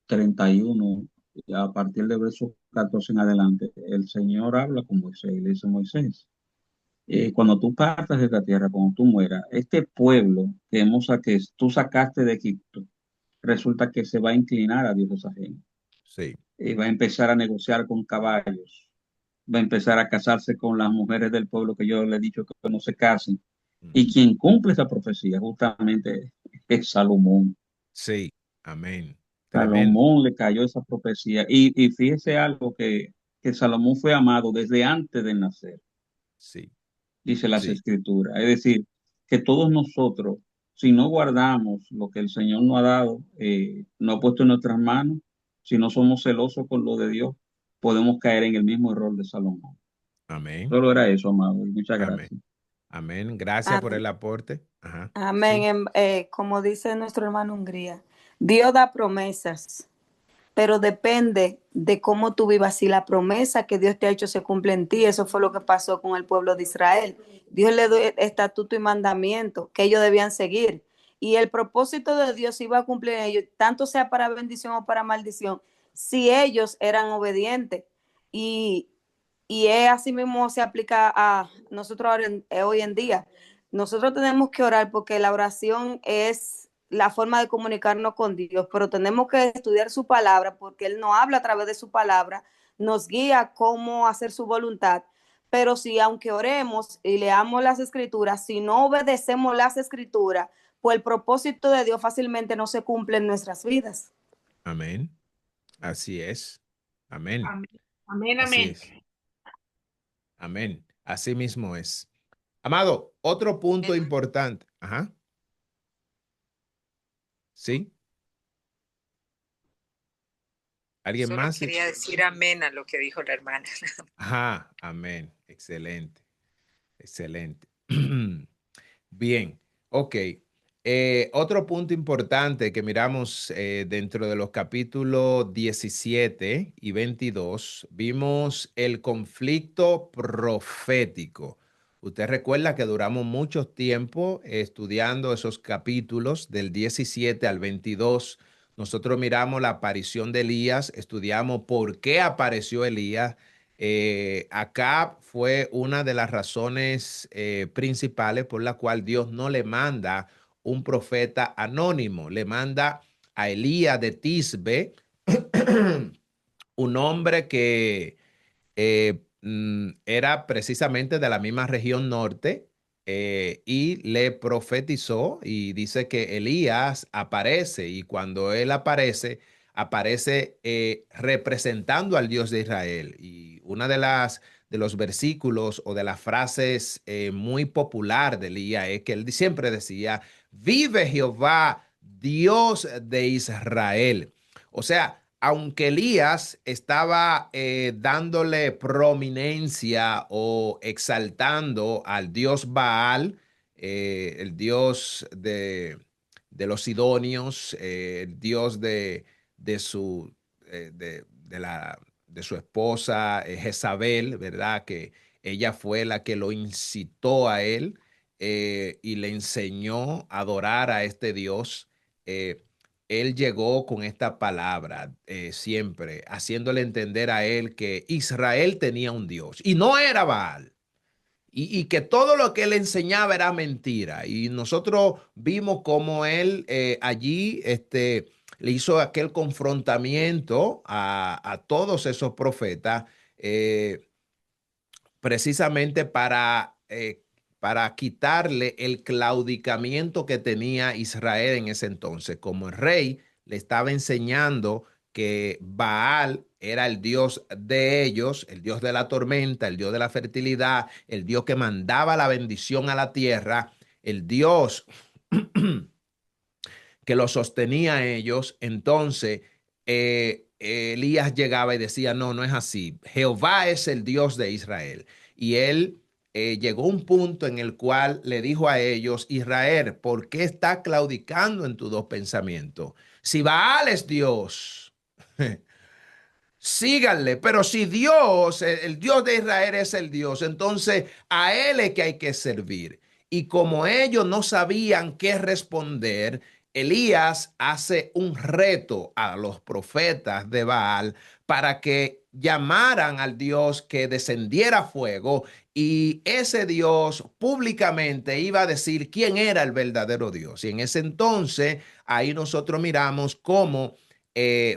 [SPEAKER 7] 31, a partir del verso 14 en adelante, el Señor habla con Moisés y le dice: Moisés, cuando tú partas de esta tierra, cuando tú mueras, este pueblo que tú sacaste de Egipto, resulta que se va a inclinar a dioses ajenos.
[SPEAKER 1] sí.
[SPEAKER 7] Va a empezar a negociar con caballos, va a empezar a casarse con las mujeres del pueblo que yo le he dicho que no se casen. Y quien cumple esa profecía justamente es Salomón.
[SPEAKER 1] Sí, amén. Tremendo.
[SPEAKER 7] Salomón le cayó esa profecía. Y fíjese algo, que Salomón fue amado desde antes de nacer,
[SPEAKER 1] Sí,
[SPEAKER 7] dice las
[SPEAKER 1] sí,
[SPEAKER 7] escrituras. Es decir, que todos nosotros, si no guardamos lo que el Señor nos ha dado, no ha puesto en nuestras manos, si no somos celosos con lo de Dios, podemos caer en el mismo error de Salomón.
[SPEAKER 1] amén,
[SPEAKER 7] Solo era eso, amado, y muchas
[SPEAKER 1] amén,
[SPEAKER 7] gracias.
[SPEAKER 1] amén. Gracias por
[SPEAKER 5] Amén.
[SPEAKER 1] el aporte. Ajá,
[SPEAKER 5] Amén.
[SPEAKER 1] sí,
[SPEAKER 5] Como dice nuestro hermano Hungría, Dios da promesas. pero depende de cómo tú vivas. Si la promesa que Dios te ha hecho se cumple en ti, eso fue lo que pasó con el pueblo de Israel. Dios le dio estatuto y mandamiento que ellos debían seguir. Y el propósito de Dios iba a cumplir en ellos, tanto sea para bendición o para maldición, si ellos eran obedientes. Y, y así mismo se aplica a nosotros hoy en día. Nosotros tenemos que orar porque la oración es la forma de comunicarnos con Dios, pero tenemos que estudiar su palabra porque Él nos habla a través de su palabra, nos guía cómo hacer su voluntad. Pero si aunque oremos y leamos las escrituras, si no obedecemos las escrituras, pues el propósito de Dios fácilmente no se cumple en nuestras vidas.
[SPEAKER 1] Amén. Así es. Amén.
[SPEAKER 6] Amén, amén,
[SPEAKER 1] Así
[SPEAKER 6] amén.
[SPEAKER 1] es. Amén. Así mismo es. Amado, otro punto importante. Ajá. ¿Sí? ¿Alguien
[SPEAKER 8] Solo
[SPEAKER 1] más?
[SPEAKER 8] quería decir amén a lo que dijo la hermana.
[SPEAKER 1] Ajá. Amén. Excelente. Excelente. Bien. Ok. Otro punto importante que miramos dentro de los capítulos 17 y 22, vimos el conflicto profético. Usted recuerda que duramos mucho tiempo estudiando esos capítulos del 17 al 22. Nosotros miramos la aparición de Elías, estudiamos por qué apareció Elías. Acá fue una de las razones principales por la cual Dios no le manda un profeta anónimo, le manda a Elías de Tisbe, un hombre que era precisamente de la misma región norte, y le profetizó y dice que Elías aparece, y cuando él aparece, aparece representando al Dios de Israel. Y una de los versículos o de las frases muy popular de Elías es que él siempre decía, vive Jehová, Dios de Israel. O sea, aunque Elías estaba dándole prominencia o exaltando al dios Baal, el dios de los sidonios, el dios de su, de su esposa Jezabel, ¿verdad? Que ella fue la que lo incitó a él y le enseñó a adorar a este dios. Él llegó con esta palabra siempre, haciéndole entender a él que Israel tenía un Dios y no era Baal. Y que todo lo que él enseñaba era mentira. Y nosotros vimos cómo él allí le hizo aquel confrontamiento a todos esos profetas, precisamente para quitarle el claudicamiento que tenía Israel en ese entonces. Como el rey le estaba enseñando que Baal era el dios de ellos, el dios de la tormenta, el dios de la fertilidad, el dios que mandaba la bendición a la tierra, el dios que lo sostenía a ellos. Entonces Elías llegaba y decía, no, no es así. Jehová es el Dios de Israel. Y él llegó a un punto en el cual le dijo a ellos, Israel, ¿por qué está claudicando en tus dos pensamientos? Si Baal es Dios, síganle, pero si Dios, el Dios de Israel es el Dios, entonces a Él es que hay que servir. Y como ellos no sabían qué responder, Elías hace un reto a los profetas de Baal para que llamaran al Dios que descendiera fuego, y ese Dios públicamente iba a decir quién era el verdadero Dios. Y en ese entonces, ahí nosotros miramos cómo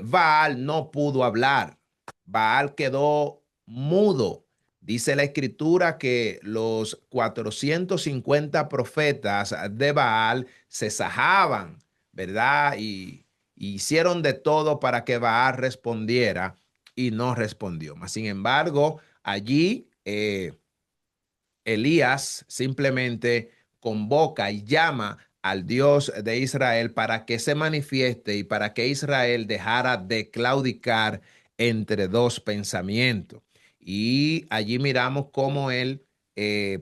[SPEAKER 1] Baal no pudo hablar. Baal quedó mudo. Dice la escritura que los 450 profetas de Baal se sajaban, ¿verdad? Y hicieron de todo para que Baal respondiera y no respondió. Mas, sin embargo, allí Elías simplemente convoca y llama al Dios de Israel para que se manifieste y para que Israel dejara de claudicar entre dos pensamientos. Y allí miramos cómo él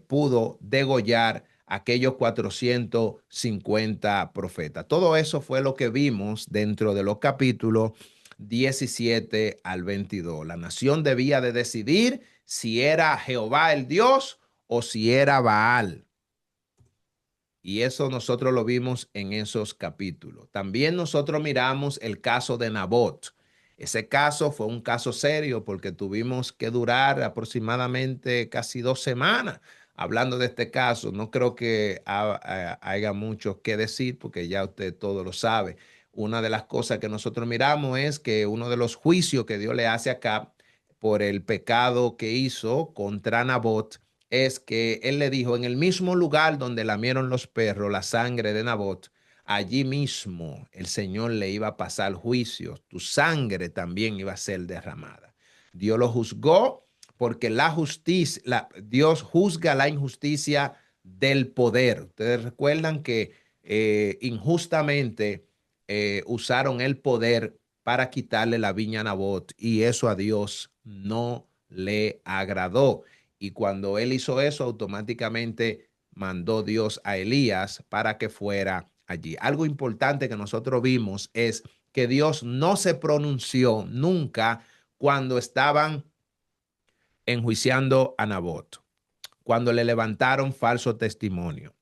[SPEAKER 1] pudo degollar aquellos 450 profetas. Todo eso fue lo que vimos dentro de los capítulos 17 al 22. La nación debía de decidir si era Jehová el Dios o si era Baal. Y eso nosotros lo vimos en esos capítulos. También nosotros miramos el caso de Nabot. Ese caso fue un caso serio porque tuvimos que durar aproximadamente casi 2 semanas hablando de este caso. No creo que haya mucho que decir porque ya usted todo lo sabe. Una de las cosas que nosotros miramos es que uno de los juicios que Dios le hace acá por el pecado que hizo contra Nabot es que él le dijo, en el mismo lugar donde lamieron los perros la sangre de Nabot, allí mismo el Señor le iba a pasar juicio, tu sangre también iba a ser derramada. Dios lo juzgó porque la justicia, Dios juzga la injusticia del poder. Ustedes recuerdan que injustamente usaron el poder para quitarle la viña a Nabot y eso a Dios no le agradó. Y cuando él hizo eso, automáticamente mandó Dios a Elías para que fuera allí. Algo importante que nosotros vimos es que Dios no se pronunció nunca cuando estaban enjuiciando a Nabot, cuando le levantaron falso testimonio,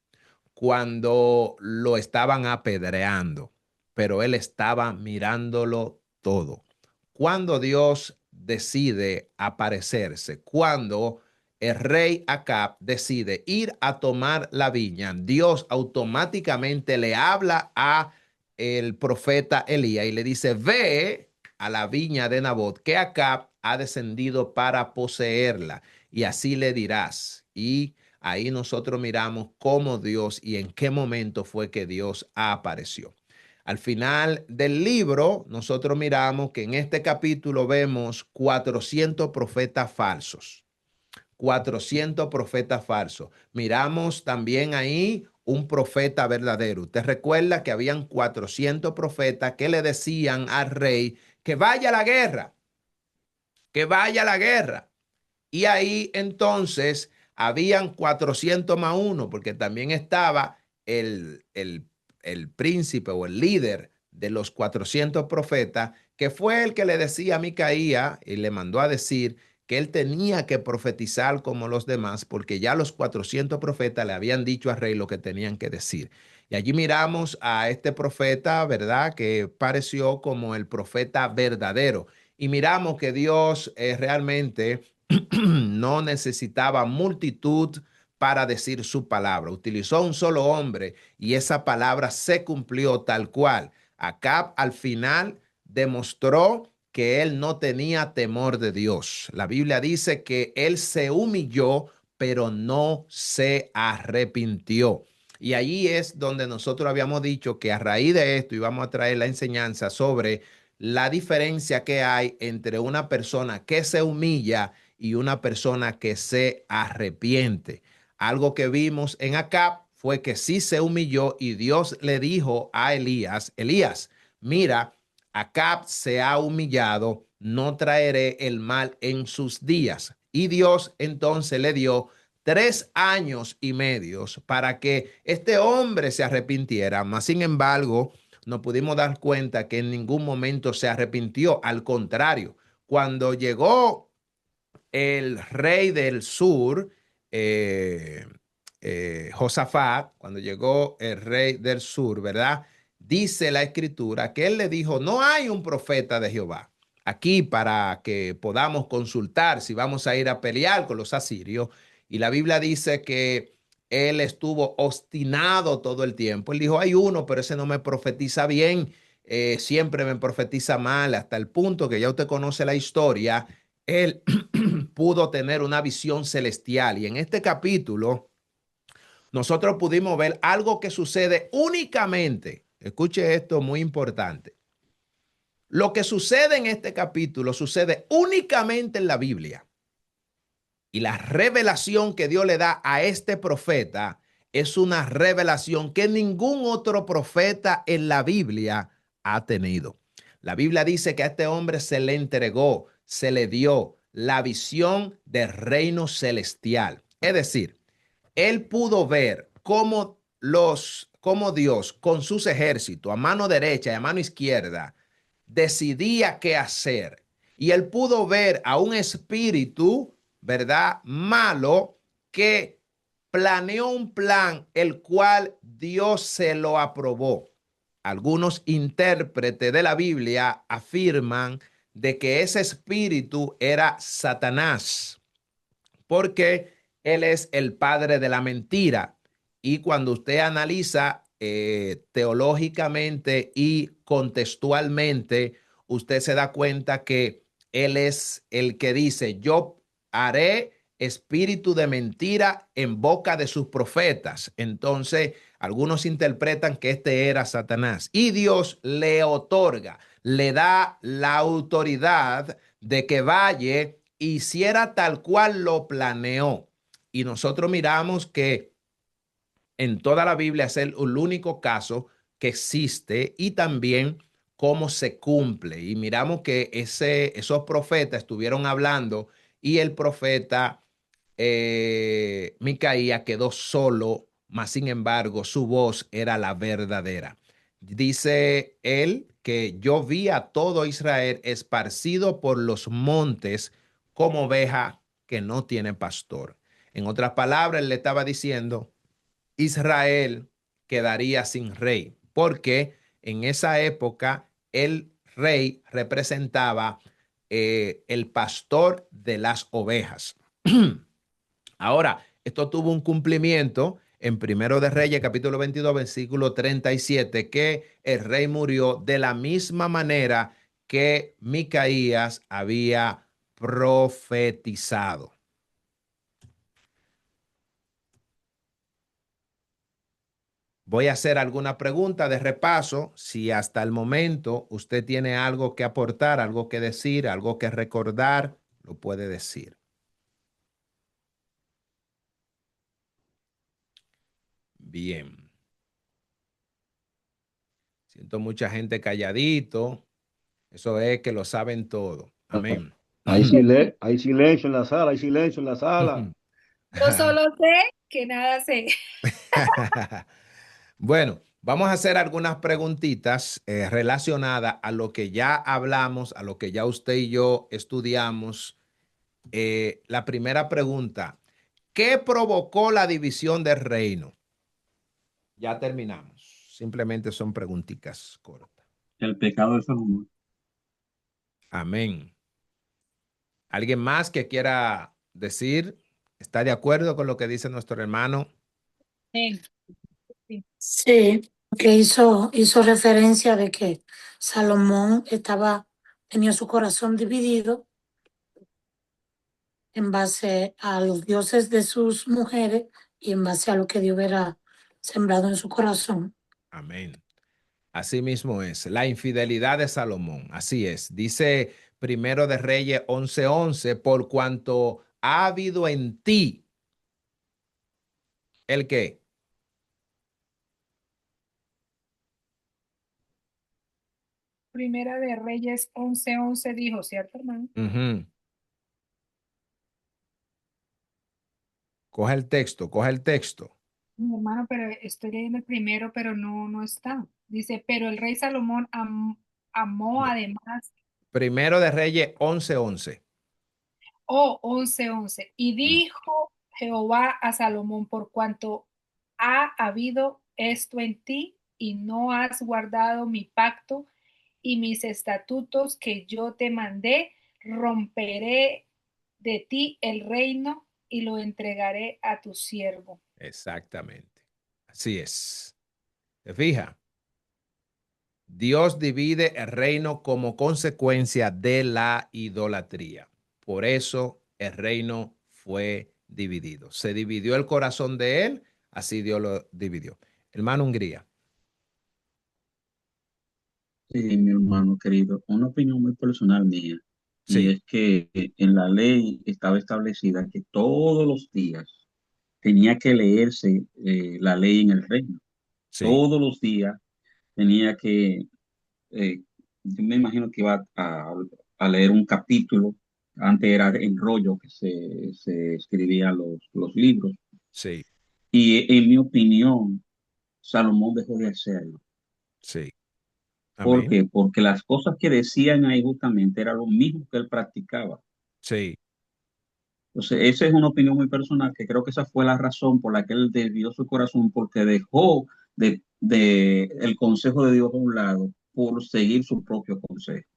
[SPEAKER 1] cuando lo estaban apedreando, pero él estaba mirándolo todo. Cuando Dios decide aparecerse, cuando el rey Acab decide ir a tomar la viña, Dios automáticamente le habla a el profeta Elías y le dice, ve a la viña de Nabot, que Acab ha descendido para poseerla, y así le dirás. Y ahí nosotros miramos cómo Dios y en qué momento fue que Dios apareció. Al final del libro, nosotros miramos que en este capítulo vemos 400 profetas falsos. 400 profetas falsos. Miramos también ahí un profeta verdadero. Usted recuerda que habían 400 profetas que le decían al rey que vaya a la guerra, que vaya a la guerra. Y ahí entonces habían 400 más uno, porque también estaba el príncipe o el líder de los 400 profetas, que fue el que le decía a Micaía y le mandó a decir que él tenía que profetizar como los demás, porque ya los 400 profetas le habían dicho al rey lo que tenían que decir. Y allí miramos a este profeta, ¿verdad? Que pareció como el profeta verdadero. Y miramos que Dios realmente no necesitaba multitud para decir su palabra. Utilizó un solo hombre y esa palabra se cumplió tal cual. Acab al final demostró que él no tenía temor de Dios. La Biblia dice que él se humilló, pero no se arrepintió. Y allí es donde nosotros habíamos dicho que a raíz de esto íbamos a traer la enseñanza sobre la diferencia que hay entre una persona que se humilla y una persona que se arrepiente. Algo que vimos en Acab fue que sí se humilló y Dios le dijo a Elías, Elías, mira, Acab se ha humillado, no traeré el mal en sus días. Y Dios entonces le dio 3 años y medio para que este hombre se arrepintiera. Mas, sin embargo, nos pudimos dar cuenta que en ningún momento se arrepintió. Al contrario, cuando llegó el rey del sur, Josafat, cuando llegó el rey del sur, ¿verdad? Dice la escritura que él le dijo, no hay un profeta de Jehová aquí para que podamos consultar si vamos a ir a pelear con los asirios. Y la Biblia dice que él estuvo obstinado todo el tiempo. Él dijo, hay uno, pero ese no me profetiza bien, siempre me profetiza mal, hasta el punto que ya usted conoce la historia. Él pudo tener una visión celestial. Y en este capítulo nosotros pudimos ver algo que sucede únicamente. Escuche esto, muy importante. Lo que sucede en este capítulo sucede únicamente en la Biblia. Y la revelación que Dios le da a este profeta es una revelación que ningún otro profeta en la Biblia ha tenido. La Biblia dice que a este hombre se le entregó, se le dio la visión del reino celestial. Es decir, él pudo ver cómo Dios con sus ejércitos a mano derecha y a mano izquierda decidía qué hacer. Y él pudo ver a un espíritu, ¿verdad? Malo que planeó un plan el cual Dios se lo aprobó. Algunos intérpretes de la Biblia afirman de que ese espíritu era Satanás, porque él es el padre de la mentira. Y cuando usted analiza teológicamente y contextualmente, usted se da cuenta que él es el que dice, yo haré espíritu de mentira en boca de sus profetas. Entonces, algunos interpretan que este era Satanás y Dios le otorga, le da la autoridad de que vaya hiciera tal cual lo planeó. Y nosotros miramos que en toda la Biblia es el único caso que existe y también cómo se cumple. Y miramos que esos profetas estuvieron hablando y el profeta Micaía quedó solo, mas sin embargo su voz era la verdadera. Dice él que yo vi a todo Israel esparcido por los montes como oveja que no tiene pastor. En otras palabras, él le estaba diciendo, Israel quedaría sin rey, porque en esa época el rey representaba el pastor de las ovejas. Ahora, esto tuvo un cumplimiento en Primero de Reyes, capítulo 22, versículo 37, que el rey murió de la misma manera que Micaías había profetizado. Voy a hacer alguna pregunta de repaso. Si hasta el momento usted tiene algo que aportar, algo que decir, algo que recordar, lo puede decir. Bien. Siento mucha gente calladito. Eso es que lo saben todo. Amén.
[SPEAKER 9] Hay silencio en la sala, hay silencio en la sala.
[SPEAKER 6] Yo solo sé que nada sé.
[SPEAKER 1] Bueno, vamos a hacer algunas preguntitas relacionadas a lo que ya hablamos, a lo que ya usted y yo estudiamos. La primera pregunta, ¿qué provocó la división del reino? Ya terminamos. Simplemente son preguntitas cortas.
[SPEAKER 7] El pecado de Salomón.
[SPEAKER 1] Amén. ¿Alguien más que quiera decir? ¿Está de acuerdo con lo que dice nuestro hermano?
[SPEAKER 6] Sí.
[SPEAKER 3] Sí, que hizo referencia de que Salomón tenía su corazón dividido en base a los dioses de sus mujeres y en base a lo que Dios hubiera sembrado en su corazón.
[SPEAKER 1] Amén. Así mismo es. La infidelidad de Salomón. Así es. Dice Primero de Reyes 11:11, por cuanto ha habido en ti el qué.
[SPEAKER 6] Primera de Reyes 11:11 dijo, ¿cierto, hermano?
[SPEAKER 1] Ujú. Coge el texto, coge el texto.
[SPEAKER 6] Mi hermano, pero estoy leyendo el primero, pero no está. Dice, pero el rey Salomón amó además,
[SPEAKER 1] Primero de Reyes 11:11.
[SPEAKER 6] 11:11, y dijo Jehová a Salomón, por cuanto ha habido esto en ti y no has guardado mi pacto y mis estatutos que yo te mandé, romperé de ti el reino y lo entregaré a tu siervo.
[SPEAKER 1] Exactamente. Así es. ¿Te fijas? Dios divide el reino como consecuencia de la idolatría. Por eso el reino fue dividido. Se dividió el corazón de él, así Dios lo dividió. Hermano Hungría.
[SPEAKER 7] Sí, mi hermano querido, una opinión muy personal mía, y
[SPEAKER 1] Sí,
[SPEAKER 7] es que en la ley estaba establecida que todos los días tenía que leerse la ley en el reino.
[SPEAKER 1] sí,
[SPEAKER 7] Todos los días tenía que, eh, yo me imagino que iba a leer un capítulo. Antes era en rollo que se escribían los libros.
[SPEAKER 1] sí,
[SPEAKER 7] Y en mi opinión, Salomón dejó de hacerlo.
[SPEAKER 1] sí.
[SPEAKER 7] ¿Por
[SPEAKER 1] Amén.
[SPEAKER 7] qué? Porque las cosas que decían ahí justamente era lo mismo que él practicaba.
[SPEAKER 1] Sí.
[SPEAKER 7] Entonces, esa es una opinión muy personal, que creo que esa fue la razón por la que él desvió su corazón, porque dejó el consejo de Dios a un lado por seguir su propio consejo.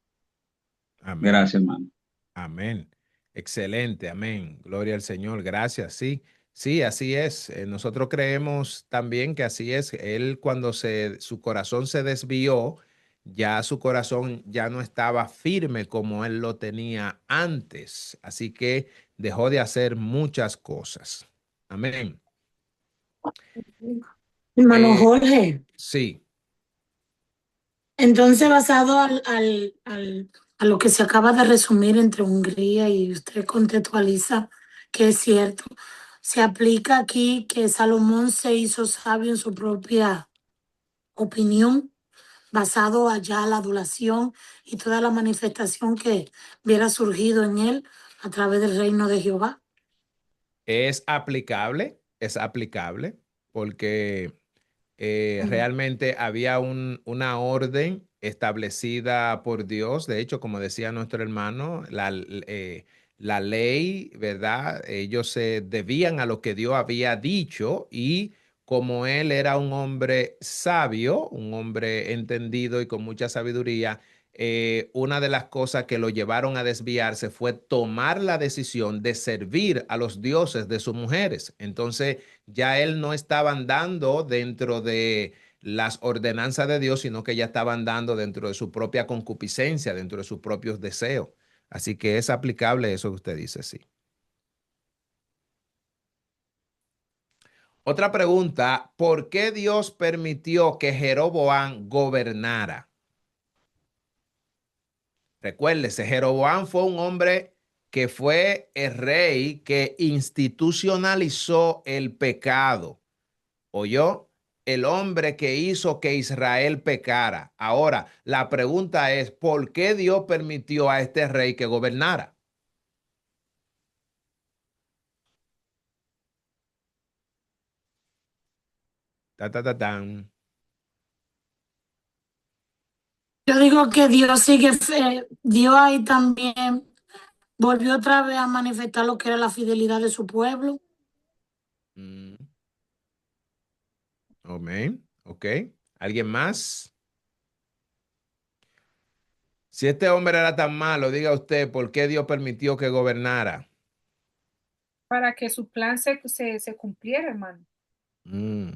[SPEAKER 1] Amén.
[SPEAKER 7] Gracias, hermano.
[SPEAKER 1] Amén. Excelente, amén. Gloria al Señor. Gracias. Sí, sí, así es. Nosotros creemos también que así es. Él cuando su corazón se desvió, ya su corazón ya no estaba firme como él lo tenía antes. Así que dejó de hacer muchas cosas. Amén.
[SPEAKER 3] Hermano
[SPEAKER 1] Eh,
[SPEAKER 3] Jorge,
[SPEAKER 1] sí,
[SPEAKER 3] entonces basado a lo que se acaba de resumir entre Hungría y usted contextualiza que es cierto, se aplica aquí que Salomón se hizo sabio en su propia opinión, basado allá la adulación y toda la manifestación que hubiera surgido en él a través del reino de Jehová.
[SPEAKER 1] es aplicable porque realmente había una orden establecida por Dios. De hecho, como decía nuestro hermano, la ley, ¿verdad? Ellos se debían a lo que Dios había dicho y como él era un hombre sabio, un hombre entendido y con mucha sabiduría, una de las cosas que lo llevaron a desviarse fue tomar la decisión de servir a los dioses de sus mujeres. Entonces, ya él no estaba andando dentro de las ordenanzas de Dios, sino que ya estaba andando dentro de su propia concupiscencia, dentro de sus propios deseos. Así que es aplicable eso que usted dice, sí. Otra pregunta, ¿por qué Dios permitió que Jeroboam gobernara? Recuérdese, Jeroboam fue un hombre que fue el rey que institucionalizó el pecado. Oyó, el hombre que hizo que Israel pecara. Ahora, la pregunta es, ¿por qué Dios permitió a este rey que gobernara? Ta, ta, ta, tan.
[SPEAKER 3] Yo digo que Dios sigue, Dios ahí también volvió otra vez a manifestar lo que era la fidelidad de su pueblo.
[SPEAKER 1] Mm, amén. Ok. ¿Alguien más? Si este hombre era tan malo, diga usted, ¿por qué Dios permitió que gobernara?
[SPEAKER 6] Para que su plan se cumpliera, hermano,
[SPEAKER 1] Mm,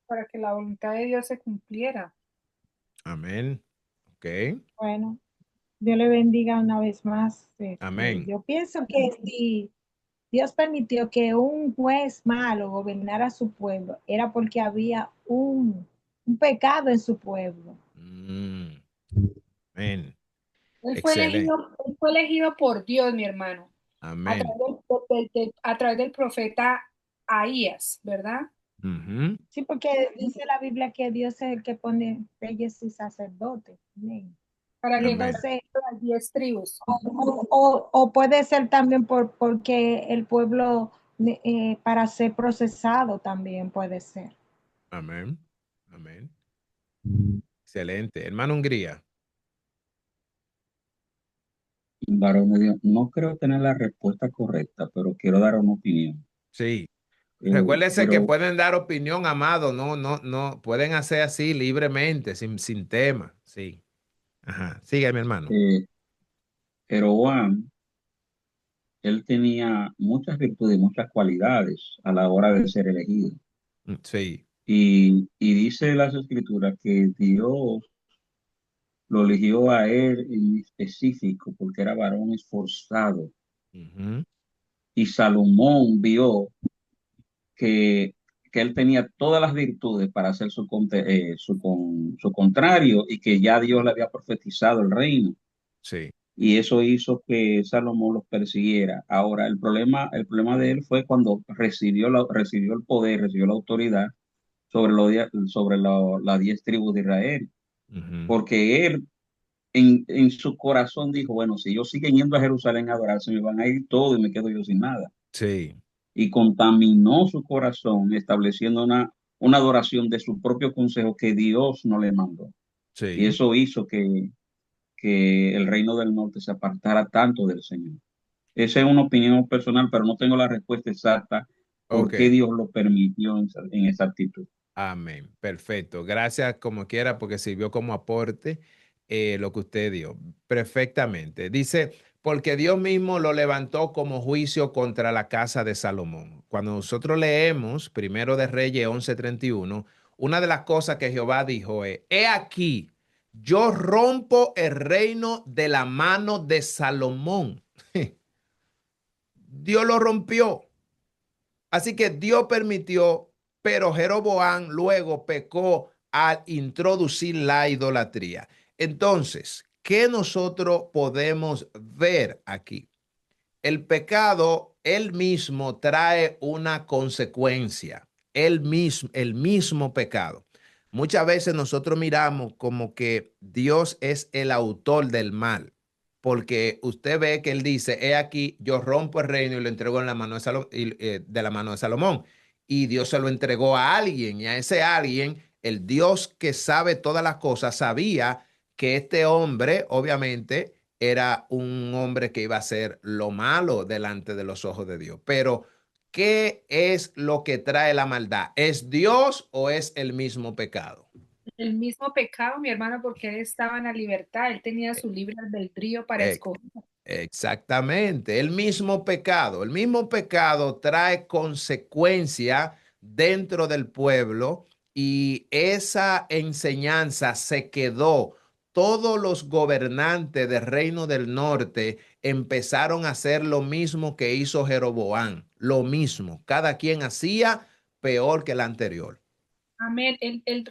[SPEAKER 6] para que la voluntad de Dios se cumpliera.
[SPEAKER 1] amén. Ok.
[SPEAKER 4] Bueno, Dios le bendiga una vez más.
[SPEAKER 1] Amén.
[SPEAKER 4] Yo pienso que si Dios permitió que un juez malo gobernara su pueblo, era porque había un pecado en su pueblo.
[SPEAKER 1] Mm, amén. Excelente.
[SPEAKER 6] Él fue elegido por Dios, mi hermano, a
[SPEAKER 1] Amén.
[SPEAKER 6] través a través del profeta Ahías, ¿verdad?
[SPEAKER 1] Ujú.
[SPEAKER 4] Sí, porque dice la Biblia que Dios es el que pone reyes y sacerdotes. Amén.
[SPEAKER 6] Para
[SPEAKER 4] Y
[SPEAKER 6] que
[SPEAKER 1] Amén.
[SPEAKER 4] entonces,
[SPEAKER 6] las 10 tribus.
[SPEAKER 4] o puede ser también porque el pueblo, para ser procesado también puede ser.
[SPEAKER 1] Amén. Amén. Excelente. Hermano Hungría.
[SPEAKER 7] Varón de Dios, no creo tener la respuesta correcta, pero quiero dar una opinión.
[SPEAKER 1] Sí. Recuérdese que
[SPEAKER 7] Pero
[SPEAKER 1] pueden dar opinión, amado. No, no, no. Pueden hacer así libremente, sin tema. Sí. Ajá. Sigue, mi hermano.
[SPEAKER 7] eh, Jeroboam, él tenía muchas virtudes y muchas cualidades a la hora de ser elegido.
[SPEAKER 1] Sí.
[SPEAKER 7] Y dice las escrituras que Dios lo eligió a él en específico porque era varón esforzado.
[SPEAKER 1] Ujú.
[SPEAKER 7] Y Salomón vio que, que él tenía todas las virtudes para hacer su contrario y que ya Dios le había profetizado el reino.
[SPEAKER 1] Sí.
[SPEAKER 7] Y eso hizo que Salomón los persiguiera. Ahora, el problema de él fue cuando recibió el poder, recibió la autoridad sobre las 10 tribus de Israel,
[SPEAKER 1] Ujú.
[SPEAKER 7] porque él en su corazón dijo, bueno, si ellos siguen yendo a Jerusalén a adorar, se me van a ir todos y me quedo yo sin nada.
[SPEAKER 1] Sí.
[SPEAKER 7] Y contaminó su corazón estableciendo una adoración de su propio consejo que Dios no le mandó. Y
[SPEAKER 1] Sí.
[SPEAKER 7] eso hizo que el reino del norte se apartara tanto del Señor. Esa es una opinión personal, pero no tengo la respuesta exacta por
[SPEAKER 1] Ok.
[SPEAKER 7] qué Dios lo permitió en esa actitud.
[SPEAKER 1] Amén. Perfecto. Gracias como quiera porque sirvió como aporte lo que usted dio. Perfectamente. Dice, porque Dios mismo lo levantó como juicio contra la casa de Salomón. Cuando nosotros leemos Primero de Reyes 11:31, una de las cosas que Jehová dijo es, he aquí, yo rompo el reino de la mano de Salomón. Dios lo rompió. Así que Dios permitió, pero Jeroboam luego pecó al introducir la idolatría. Entonces, ¿qué nosotros podemos ver aquí? El pecado, él mismo trae una consecuencia, el mismo pecado. Muchas veces nosotros miramos como que Dios es el autor del mal, porque usted ve que él dice, he aquí, yo rompo el reino y lo entrego en la mano de la mano de Salomón. Y Dios se lo entregó a alguien, y a ese alguien, el Dios que sabe todas las cosas, sabía que este hombre, obviamente, era un hombre que iba a hacer lo malo delante de los ojos de Dios. Pero, ¿qué es lo que trae la maldad? ¿Es Dios o es el mismo pecado?
[SPEAKER 6] El mismo pecado, mi hermano, porque él estaba en la libertad, él tenía su libre albedrío para
[SPEAKER 1] Eh,
[SPEAKER 6] escoger.
[SPEAKER 1] Exactamente, el mismo pecado trae consecuencia dentro del pueblo y esa enseñanza se quedó. Todos los gobernantes del reino del norte empezaron a hacer lo mismo que hizo Jeroboam, lo mismo, cada quien hacía peor que el anterior.
[SPEAKER 6] Amén. Él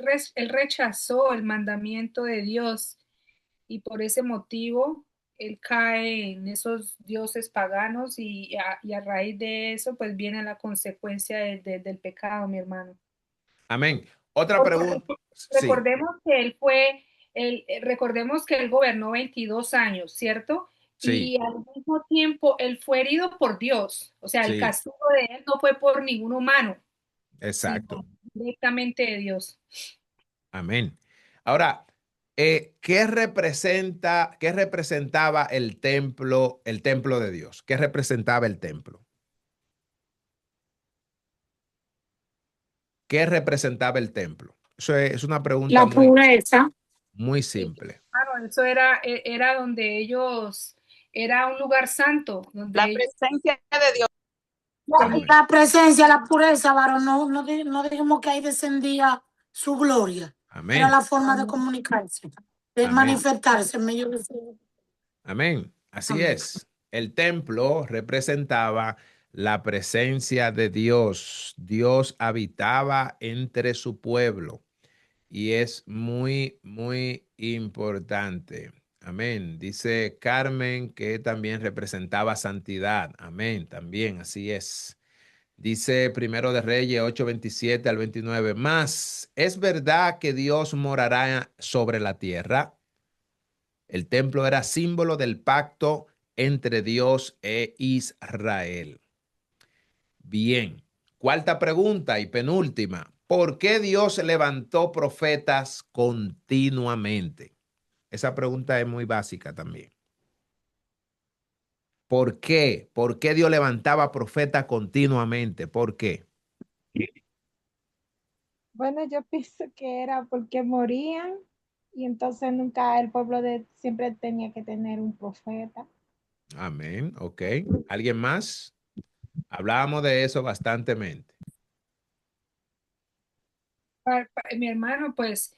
[SPEAKER 6] rechazó el mandamiento de Dios y por ese motivo él cae en esos dioses paganos y a raíz de eso pues viene la consecuencia del pecado, mi hermano.
[SPEAKER 1] Amén. Otra
[SPEAKER 6] Porque
[SPEAKER 1] pregunta. Sí,
[SPEAKER 6] recordemos que recordemos que él gobernó 22 años, ¿cierto?
[SPEAKER 1] sí,
[SPEAKER 6] Y al mismo tiempo él fue herido por Dios. O sea, el
[SPEAKER 1] sí,
[SPEAKER 6] castigo de él no fue por ningún humano, sino
[SPEAKER 1] exacto.
[SPEAKER 6] directamente de Dios.
[SPEAKER 1] Amén. Ahora, qué representaba el templo de Dios? ¿Qué representaba el templo? ¿Qué representaba el templo? Eso es una pregunta
[SPEAKER 3] La pureza.
[SPEAKER 1] muy
[SPEAKER 6] Sí,
[SPEAKER 1] simple.
[SPEAKER 6] claro, eso era donde ellos, era un lugar santo, donde
[SPEAKER 2] La
[SPEAKER 6] ellos
[SPEAKER 2] presencia de Dios.
[SPEAKER 1] Amén.
[SPEAKER 3] La presencia, la pureza, varón, no dijimos que ahí descendía su gloria. Era
[SPEAKER 1] Amén.
[SPEAKER 3] la forma de comunicarse, de
[SPEAKER 1] Amén.
[SPEAKER 3] manifestarse en medio de su...
[SPEAKER 1] Amén. Así
[SPEAKER 3] Amén.
[SPEAKER 1] es. El templo representaba la presencia de Dios. Dios habitaba entre su pueblo. Y es muy, muy importante. Amén. Dice Carmen que también representaba santidad. Amén. También, así es. Dice Primero de Reyes 8:27 al 29. Más, ¿es verdad que Dios morará sobre la tierra? El templo era símbolo del pacto entre Dios e Israel. Bien. Cuarta pregunta y penúltima. ¿Por qué Dios levantó profetas continuamente? Esa pregunta es muy básica también. ¿Por qué? ¿Por qué Dios levantaba profetas continuamente? ¿Por qué?
[SPEAKER 4] Bueno, yo pienso que era porque morían y entonces nunca el pueblo de siempre tenía que tener un profeta.
[SPEAKER 1] Amén. Ok. ¿Alguien más? Hablábamos de eso bastantemente.
[SPEAKER 6] mi hermano, pues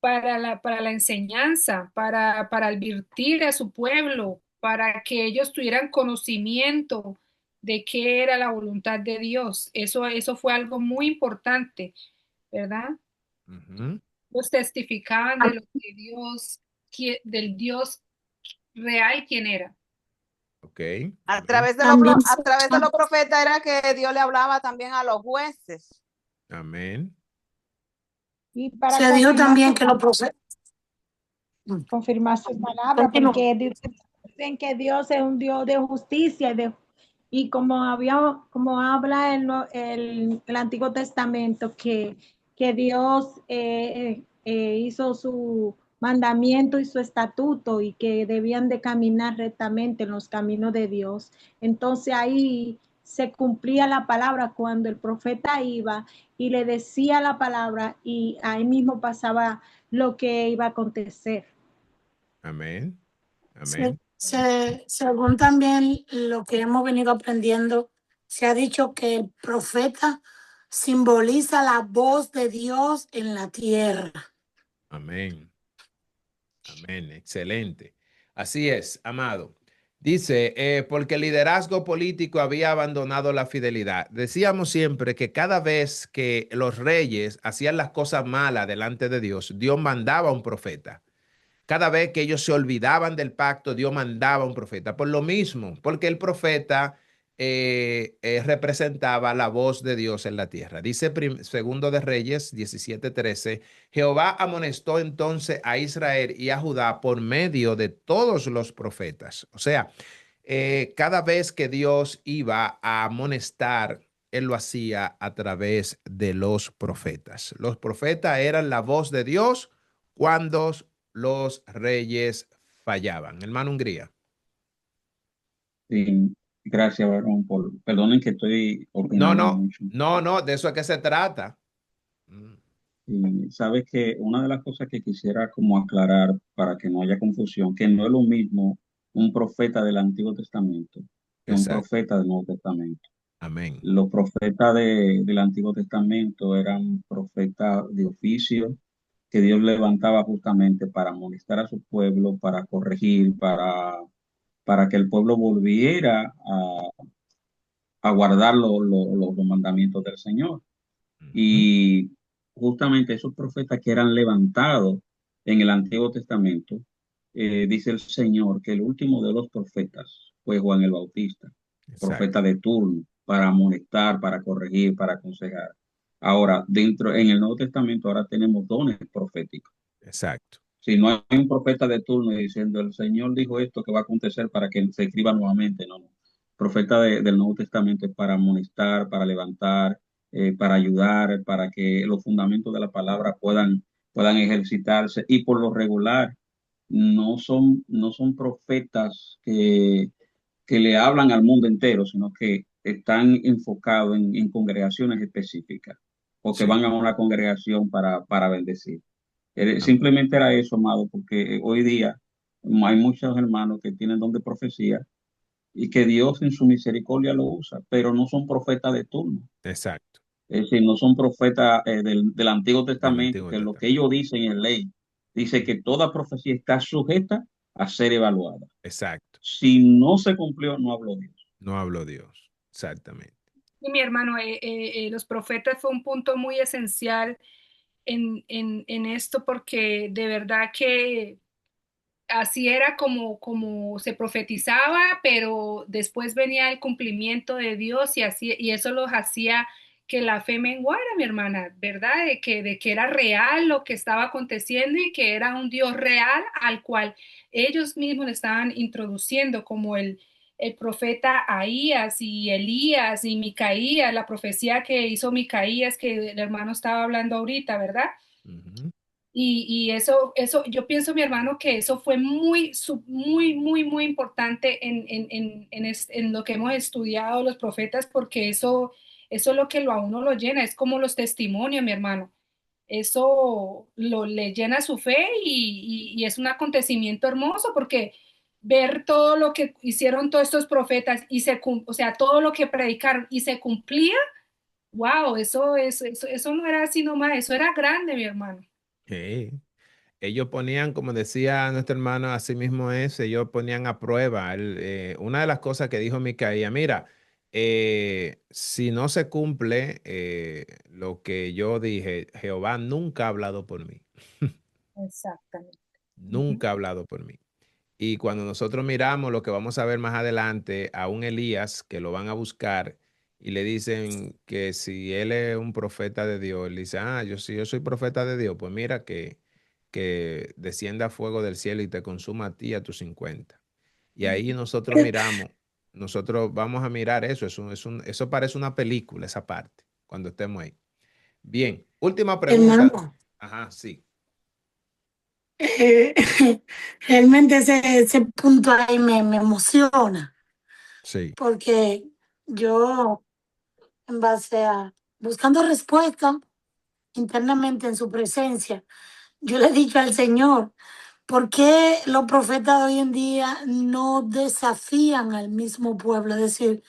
[SPEAKER 6] para la enseñanza, para advertir a su pueblo, para que ellos tuvieran conocimiento de qué era la voluntad de Dios. Eso fue algo muy importante, ¿verdad?
[SPEAKER 1] Ujú.
[SPEAKER 6] Ellos testificaban de lo que del Dios real quién era.
[SPEAKER 1] Ok.
[SPEAKER 2] A
[SPEAKER 1] Amén.
[SPEAKER 2] través de
[SPEAKER 3] También
[SPEAKER 2] a través de los profetas era que Dios le hablaba también a los jueces.
[SPEAKER 1] Amén.
[SPEAKER 4] Y para
[SPEAKER 3] se dijo también que los profetas...
[SPEAKER 4] confirmar su palabra,
[SPEAKER 3] Continúa.
[SPEAKER 4] porque dicen que Dios es un Dios de justicia y Y como habla el Antiguo Testamento, que Dios hizo su mandamiento y su estatuto y que debían de caminar rectamente en los caminos de Dios. Entonces ahí se cumplía la palabra cuando el profeta iba y le decía la palabra y ahí mismo pasaba lo que iba a acontecer.
[SPEAKER 1] Amén.
[SPEAKER 3] Se-
[SPEAKER 1] Amén.
[SPEAKER 3] según también lo que hemos venido aprendiendo, se ha dicho que el profeta simboliza la voz de Dios en la tierra.
[SPEAKER 1] Amén. Amén. Excelente. Así es, amado. Dice, porque el liderazgo político había abandonado la fidelidad. Decíamos siempre que cada vez que los reyes hacían las cosas malas delante de Dios, Dios mandaba un profeta. Cada vez que ellos se olvidaban del pacto, Dios mandaba un profeta. Por lo mismo, porque el profeta representaba la voz de Dios en la tierra. Dice Segundo de Reyes 17:13, Jehová amonestó entonces a Israel y a Judá por medio de todos los profetas. O sea, cada vez que Dios iba a amonestar, él lo hacía a través de los profetas. Los profetas eran la voz de Dios cuando los reyes fallaban. Hermano Hungría.
[SPEAKER 7] Sí, gracias, varón, perdonen que estoy
[SPEAKER 1] No,
[SPEAKER 7] opinando
[SPEAKER 1] no,
[SPEAKER 7] mucho.
[SPEAKER 1] no, no, de eso es que se trata.
[SPEAKER 7] Y sabes que una de las cosas que quisiera como aclarar para que no haya confusión, que no es lo mismo un profeta del Antiguo Testamento que un
[SPEAKER 1] Exacto.
[SPEAKER 7] profeta del Nuevo Testamento.
[SPEAKER 1] Amén.
[SPEAKER 7] Los profetas del Antiguo Testamento eran profetas de oficio que Dios levantaba justamente para amonestar a su pueblo, para corregir, para que el pueblo volviera a guardar los mandamientos del Señor.
[SPEAKER 1] Ujú.
[SPEAKER 7] Y justamente esos profetas que eran levantados en el Antiguo Testamento, dice el Señor que el último de los profetas fue Juan el Bautista,
[SPEAKER 1] Exacto,
[SPEAKER 7] profeta de turno, para amonestar, para corregir, para aconsejar. Ahora, en el Nuevo Testamento, ahora tenemos dones proféticos.
[SPEAKER 1] exacto.
[SPEAKER 7] Si no hay un profeta de turno diciendo el Señor dijo esto que va a acontecer para que se escriba nuevamente, no, no. Profeta del Nuevo Testamento es para amonestar, para levantar, para ayudar, para que los fundamentos de la palabra puedan ejercitarse. Y por lo regular, no son profetas que le hablan al mundo entero, sino que están enfocados en congregaciones específicas o que
[SPEAKER 1] Sí.
[SPEAKER 7] van a una congregación para bendecir.
[SPEAKER 1] Amén.
[SPEAKER 7] Simplemente era eso, amado, porque hoy día hay muchos hermanos que tienen don de profecía y que Dios en su misericordia lo usa, pero no son profetas de turno.
[SPEAKER 1] Exacto.
[SPEAKER 7] Es decir, no son profetas del Antiguo
[SPEAKER 1] Del
[SPEAKER 7] Testamento,
[SPEAKER 1] Antiguo
[SPEAKER 7] que lo que
[SPEAKER 1] Testamento.
[SPEAKER 7] ellos dicen en ley, dice
[SPEAKER 1] Ujú.
[SPEAKER 7] que toda profecía está sujeta a ser evaluada.
[SPEAKER 1] Exacto.
[SPEAKER 7] Si no se cumplió, no habló Dios.
[SPEAKER 1] No habló Dios. Exactamente.
[SPEAKER 6] Y mi hermano, los profetas fue un punto muy esencial en esto porque de verdad que así era como se profetizaba, pero después venía el cumplimiento de Dios y así, y eso los hacía que la fe menguara, mi hermana, ¿verdad? De que era real lo que estaba aconteciendo y que era un Dios real al cual ellos mismos le estaban introduciendo, como el profeta Ahías y Elías y Micaías, la profecía que hizo Micaías, que el hermano estaba hablando ahorita, ¿verdad?
[SPEAKER 1] Ujú.
[SPEAKER 6] Y eso, yo pienso, mi hermano, que eso fue muy importante en lo que hemos estudiado los profetas, porque eso es lo que a uno lo llena, es como los testimonios, mi hermano. Eso le llena su fe y es un acontecimiento hermoso porque ver todo lo que hicieron todos estos profetas o sea, todo lo que predicaron y se cumplía, wow, eso no era así nomás, eso era grande, mi hermano.
[SPEAKER 1] Sí. Ellos ponían, como decía nuestro hermano, así mismo es, ellos ponían a prueba. Una de las cosas que dijo Micaía, mira, si no se cumple lo que yo dije, Jehová nunca ha hablado por mí,
[SPEAKER 6] Exactamente. Ujú.
[SPEAKER 1] nunca ha hablado por mí. Y cuando nosotros miramos lo que vamos a ver más adelante, a un Elías que lo van a buscar y le dicen que si él es un profeta de Dios, él dice, si yo soy profeta de Dios, pues mira que descienda fuego del cielo y te consuma a ti y a tus 50. Y ahí nosotros miramos. nosotros vamos a mirar eso. Eso parece una película, esa parte, cuando estemos ahí. Bien, última pregunta.
[SPEAKER 3] Hermano,
[SPEAKER 1] Ajá, sí,
[SPEAKER 3] eh, realmente ese punto ahí me emociona,
[SPEAKER 1] sí.
[SPEAKER 3] porque yo, en base a buscando respuesta internamente en su presencia, yo le he dicho al Señor, ¿por qué los profetas de hoy en día no desafían al mismo pueblo? Es decir,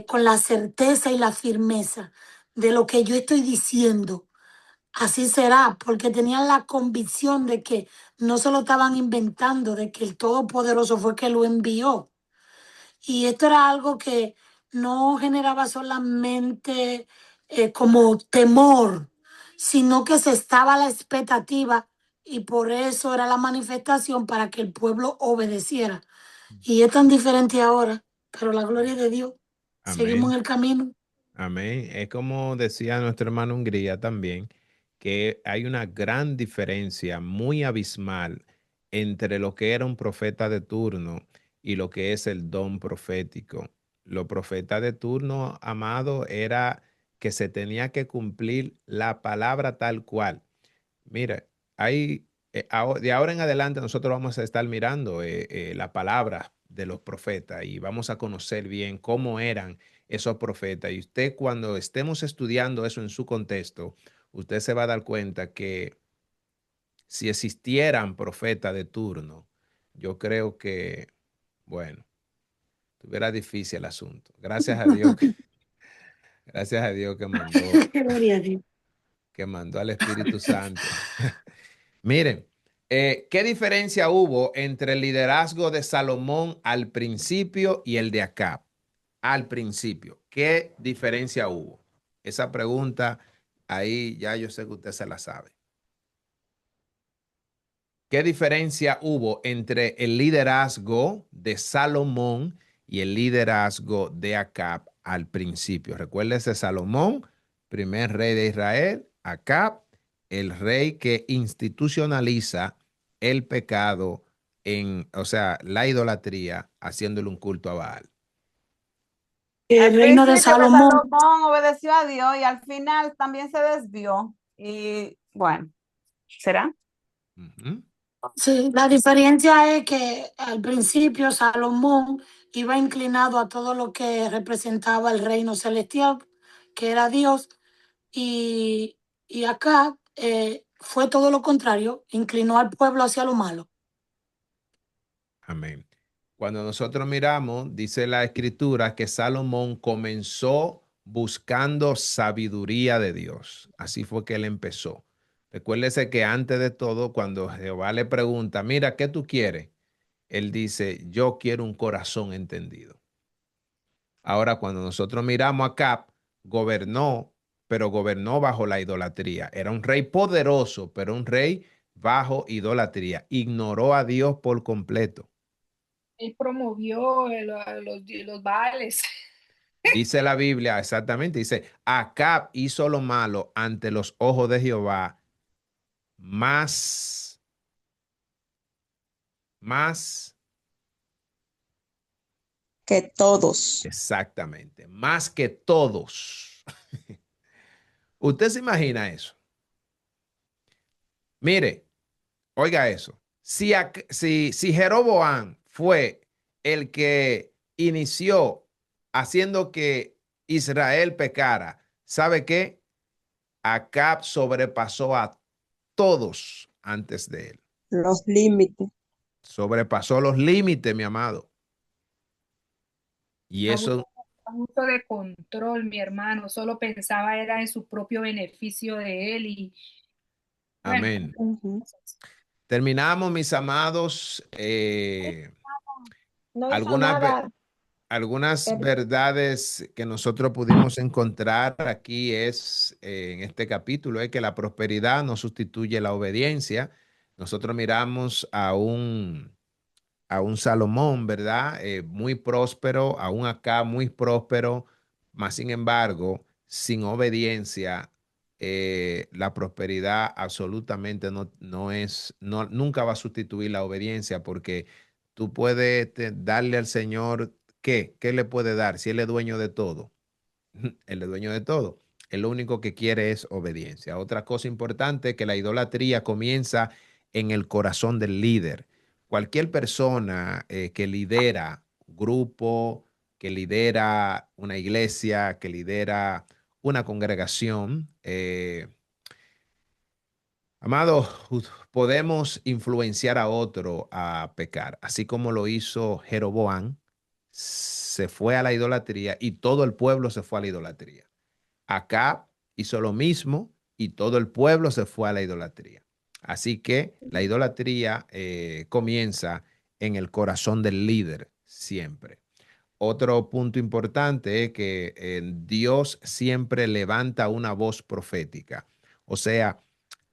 [SPEAKER 3] con la certeza y la firmeza de lo que yo estoy diciendo. Así será, porque tenían la convicción de que no se lo estaban inventando, de que el Todopoderoso fue que lo envió. Y esto era algo que no generaba solamente como temor, sino que se estaba a la expectativa y por eso era la manifestación para que el pueblo obedeciera. Y es tan diferente ahora, pero la gloria de Dios, seguimos
[SPEAKER 1] Amén.
[SPEAKER 3] en el camino.
[SPEAKER 1] Amén. Es como decía nuestro hermano Hungría también, que hay una gran diferencia muy abismal entre lo que era un profeta de turno y lo que es el don profético. Los profetas de turno, amado, era que se tenía que cumplir la palabra tal cual. Mira, de ahora en adelante nosotros vamos a estar mirando la palabra de los profetas y vamos a conocer bien cómo eran esos profetas. Y usted cuando estemos estudiando eso en su contexto, usted se va a dar cuenta que si existieran profetas de turno, yo creo que, bueno, tuviera difícil el asunto. Gracias a Dios, gracias a Dios
[SPEAKER 3] Gloria a Dios.
[SPEAKER 1] que mandó al Espíritu Santo. Miren, ¿qué diferencia hubo entre el liderazgo de Salomón al principio y el de Acab? Al principio, ¿qué diferencia hubo? Esa pregunta, ahí ya yo sé que usted se la sabe. ¿Qué diferencia hubo entre el liderazgo de Salomón y el liderazgo de Acab al principio? Recuérdese, Salomón, primer rey de Israel; Acab, el rey que institucionaliza el pecado o sea, la idolatría, haciéndole un culto a Baal.
[SPEAKER 3] El
[SPEAKER 2] Al
[SPEAKER 3] reino de
[SPEAKER 2] principio que
[SPEAKER 3] Salomón.
[SPEAKER 2] Salomón obedeció a Dios y al final también se desvió. Y bueno, ¿será?
[SPEAKER 1] Ujú.
[SPEAKER 3] Sí, la diferencia es que al principio Salomón iba inclinado a todo lo que representaba el reino celestial, que era Dios, y, y acá fue todo lo contrario, inclinó al pueblo hacia lo malo.
[SPEAKER 1] Amén. Cuando nosotros miramos, dice la escritura que Salomón comenzó buscando sabiduría de Dios. Así fue que él empezó. Recuérdese que antes de todo, cuando Jehová le pregunta, mira, ¿qué tú quieres? Él dice, yo quiero un corazón entendido. Ahora, cuando nosotros miramos a Cap, gobernó, pero gobernó bajo la idolatría. Era un rey poderoso, pero un rey bajo idolatría. Ignoró a Dios por completo.
[SPEAKER 6] Él promovió los Baales.
[SPEAKER 1] Dice la Biblia, exactamente, dice, Acab hizo lo malo ante los ojos de Jehová, más, más,
[SPEAKER 10] Que todos.
[SPEAKER 1] exactamente, más que todos. ¿Usted se imagina eso? Mire, oiga eso. Si Jeroboam fue el que inició haciendo que Israel pecara, ¿sabe qué? Acab sobrepasó a todos antes de él.
[SPEAKER 10] Los límites.
[SPEAKER 1] Sobrepasó los límites, mi amado. Y
[SPEAKER 6] Abuso,
[SPEAKER 1] eso,
[SPEAKER 6] abuso de control, mi hermano. Solo pensaba era en su propio beneficio de él y bueno,
[SPEAKER 1] amén.
[SPEAKER 10] Ujú.
[SPEAKER 1] Terminamos, mis amados,
[SPEAKER 4] No hizo
[SPEAKER 1] algunas,
[SPEAKER 4] nada.
[SPEAKER 1] algunas
[SPEAKER 4] per-
[SPEAKER 1] verdades que nosotros pudimos encontrar aquí en este capítulo, es que la prosperidad no sustituye la obediencia. Nosotros miramos a un Salomón, ¿verdad? Muy próspero, a un acá muy próspero, mas sin embargo, sin obediencia, la prosperidad absolutamente nunca va a sustituir la obediencia, porque tú puedes darle al Señor ¿qué? ¿Qué le puede dar si él es dueño de todo? Él es dueño de todo. Él lo único que quiere es obediencia. Otra cosa importante es que la idolatría comienza en el corazón del líder. Cualquier persona que lidera grupo, que lidera una iglesia, que lidera una congregación, amado, podemos influenciar a otro a pecar, así como lo hizo Jeroboam, se fue a la idolatría y todo el pueblo se fue a la idolatría. Acá hizo lo mismo y todo el pueblo se fue a la idolatría. Así que la idolatría comienza en el corazón del líder siempre. Otro punto importante es que Dios siempre levanta una voz profética. O sea,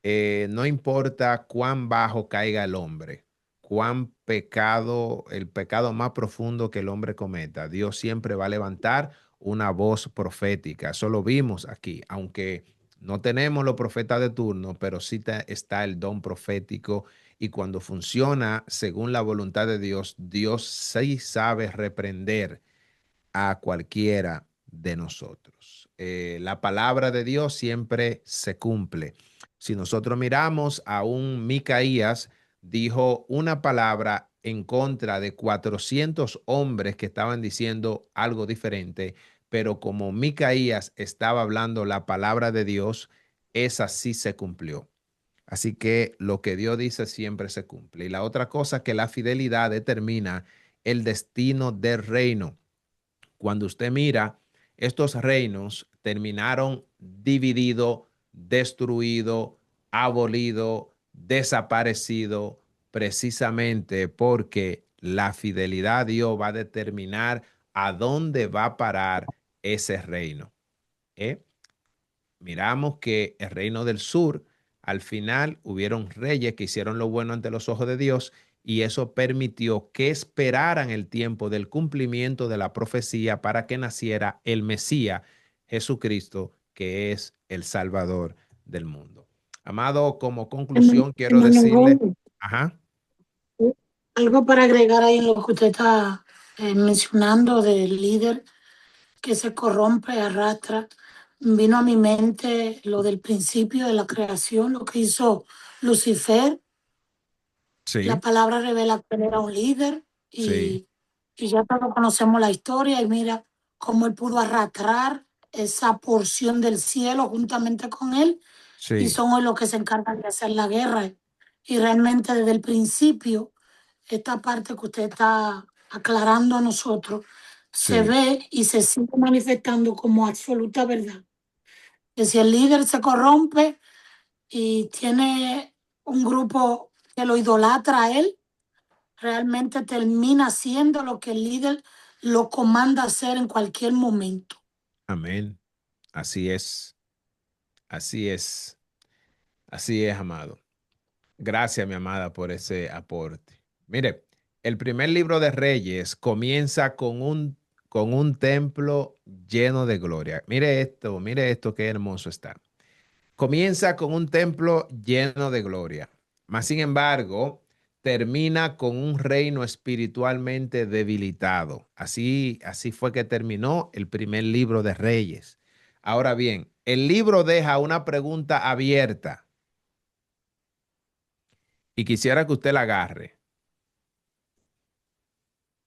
[SPEAKER 1] no importa cuán bajo caiga el hombre, cuán pecado, el pecado más profundo que el hombre cometa, Dios siempre va a levantar una voz profética. Eso lo vimos aquí, aunque no tenemos los profetas de turno, pero sí está el don profético y cuando funciona según la voluntad de Dios, Dios sí sabe reprender a cualquiera de nosotros. La palabra de Dios siempre se cumple. Si nosotros miramos a un Micaías, dijo una palabra en contra de 400 hombres que estaban diciendo algo diferente, pero como Micaías estaba hablando la palabra de Dios, esa sí se cumplió. Así que lo que Dios dice siempre se cumple. Y la otra cosa que la fidelidad determina el destino del reino. Cuando usted mira, estos reinos terminaron dividido, destruido, abolido, desaparecido, precisamente porque la fidelidad a Dios va a determinar a dónde va a parar ese reino. ¿Eh? Miramos que el reino del sur, al final hubieron reyes que hicieron lo bueno ante los ojos de Dios y eso permitió que esperaran el tiempo del cumplimiento de la profecía para que naciera el Mesías, Jesucristo, que es el Salvador del mundo. Amado, como conclusión quiero decirle, ajá.
[SPEAKER 3] Algo para agregar ahí en lo que usted está mencionando del líder que se corrompe, arrastra. Vino a mi mente lo del principio de la creación, lo que hizo Lucifer.
[SPEAKER 1] Sí,
[SPEAKER 3] La palabra revela que él era un líder
[SPEAKER 1] sí,
[SPEAKER 3] y ya todos conocemos la historia y mira cómo él pudo arrastrar esa porción del cielo juntamente con él y
[SPEAKER 1] sí,
[SPEAKER 3] son hoy los que se encargan de hacer la guerra. Y realmente desde el principio, esta parte que usted está aclarando a nosotros, se
[SPEAKER 1] sí.
[SPEAKER 3] ve y se sigue manifestando como absoluta verdad. Que si el líder se corrompe y tiene un grupo que lo idolatra a él, realmente termina siendo lo que el líder lo comanda a hacer en cualquier momento.
[SPEAKER 1] Amén. Así es, así es, así es, amado. Gracias, mi amada, por ese aporte. Mire, el primer libro de Reyes comienza con un templo lleno de gloria. Mire esto, qué hermoso está. Comienza con un templo lleno de gloria, mas sin embargo, termina con un reino espiritualmente debilitado. Así fue que terminó el primer libro de Reyes. Ahora bien, el libro deja una pregunta abierta y quisiera que usted la agarre.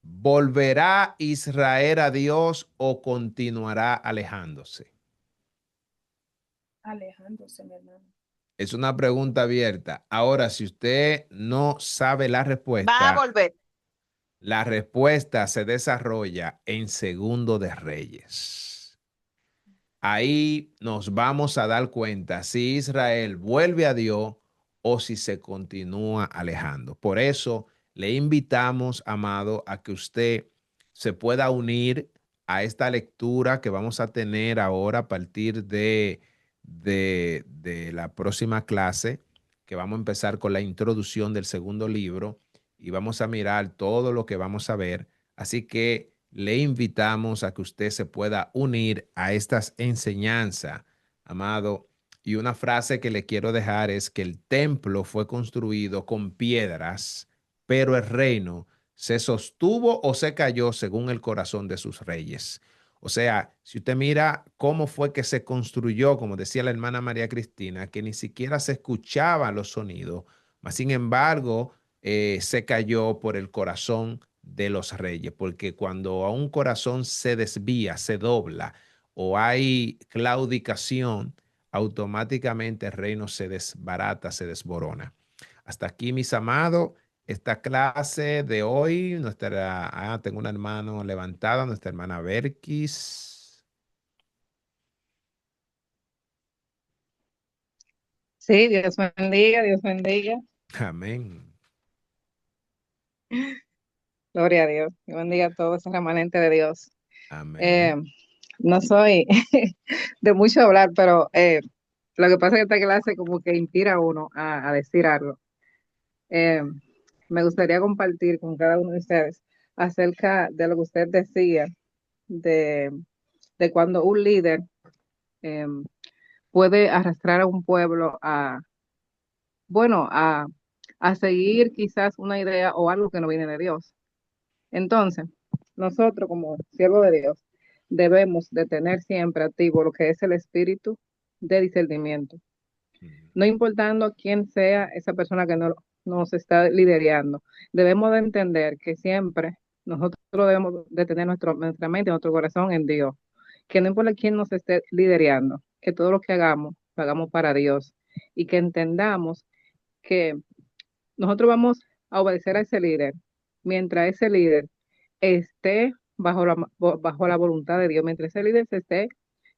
[SPEAKER 1] ¿Volverá Israel a Dios o continuará alejándose?
[SPEAKER 6] Alejándose, mi hermano.
[SPEAKER 1] Es una pregunta abierta. Ahora, si usted no sabe
[SPEAKER 2] Va a volver.
[SPEAKER 1] la respuesta se desarrolla en Segundo de Reyes. Ahí nos vamos a dar cuenta si Israel vuelve a Dios o si se continúa alejando. Por eso le invitamos, amado, a que usted se pueda unir a esta lectura que vamos a tener ahora a partir de la próxima clase, que vamos a empezar con la introducción del segundo libro y vamos a mirar todo lo que vamos a ver. Así que le invitamos a que usted se pueda unir a estas enseñanzas, amado. Y una frase que le quiero dejar es que el templo fue construido con piedras, pero el reino se sostuvo o se cayó según el corazón de sus reyes. O sea, si usted mira cómo fue que se construyó, como decía la hermana María Cristina, que ni siquiera se escuchaban los sonidos, mas sin embargo se cayó por el corazón de los reyes, porque cuando a un corazón se desvía, se dobla o hay claudicación, automáticamente el reino se desbarata, se desborona. Hasta aquí, mis amados, esta clase de hoy. Tengo una hermana levantada, nuestra hermana Berkis.
[SPEAKER 11] Sí, Dios bendiga, Dios bendiga.
[SPEAKER 1] Amén.
[SPEAKER 11] Gloria a Dios. Dios bendiga a todos esos remanentes de Dios.
[SPEAKER 1] Amén.
[SPEAKER 11] No soy de mucho hablar, pero lo que pasa es que esta clase como que inspira a uno a decir algo. Me gustaría compartir con cada uno de ustedes acerca de lo que usted decía, de, de cuando un líder puede arrastrar a un pueblo bueno, a seguir quizás una idea o algo que no viene de Dios. Entonces, nosotros como siervos de Dios debemos de tener siempre activo lo que es el espíritu de discernimiento, no importando quién sea esa persona que nos está liderando. Debemos de entender que siempre nosotros debemos de tener nuestra mente, nuestro corazón en Dios, que no importa quién nos esté liderando, que todo lo que hagamos, lo hagamos para Dios y que entendamos que nosotros vamos a obedecer a ese líder mientras ese líder esté bajo la voluntad de Dios, mientras ese líder se esté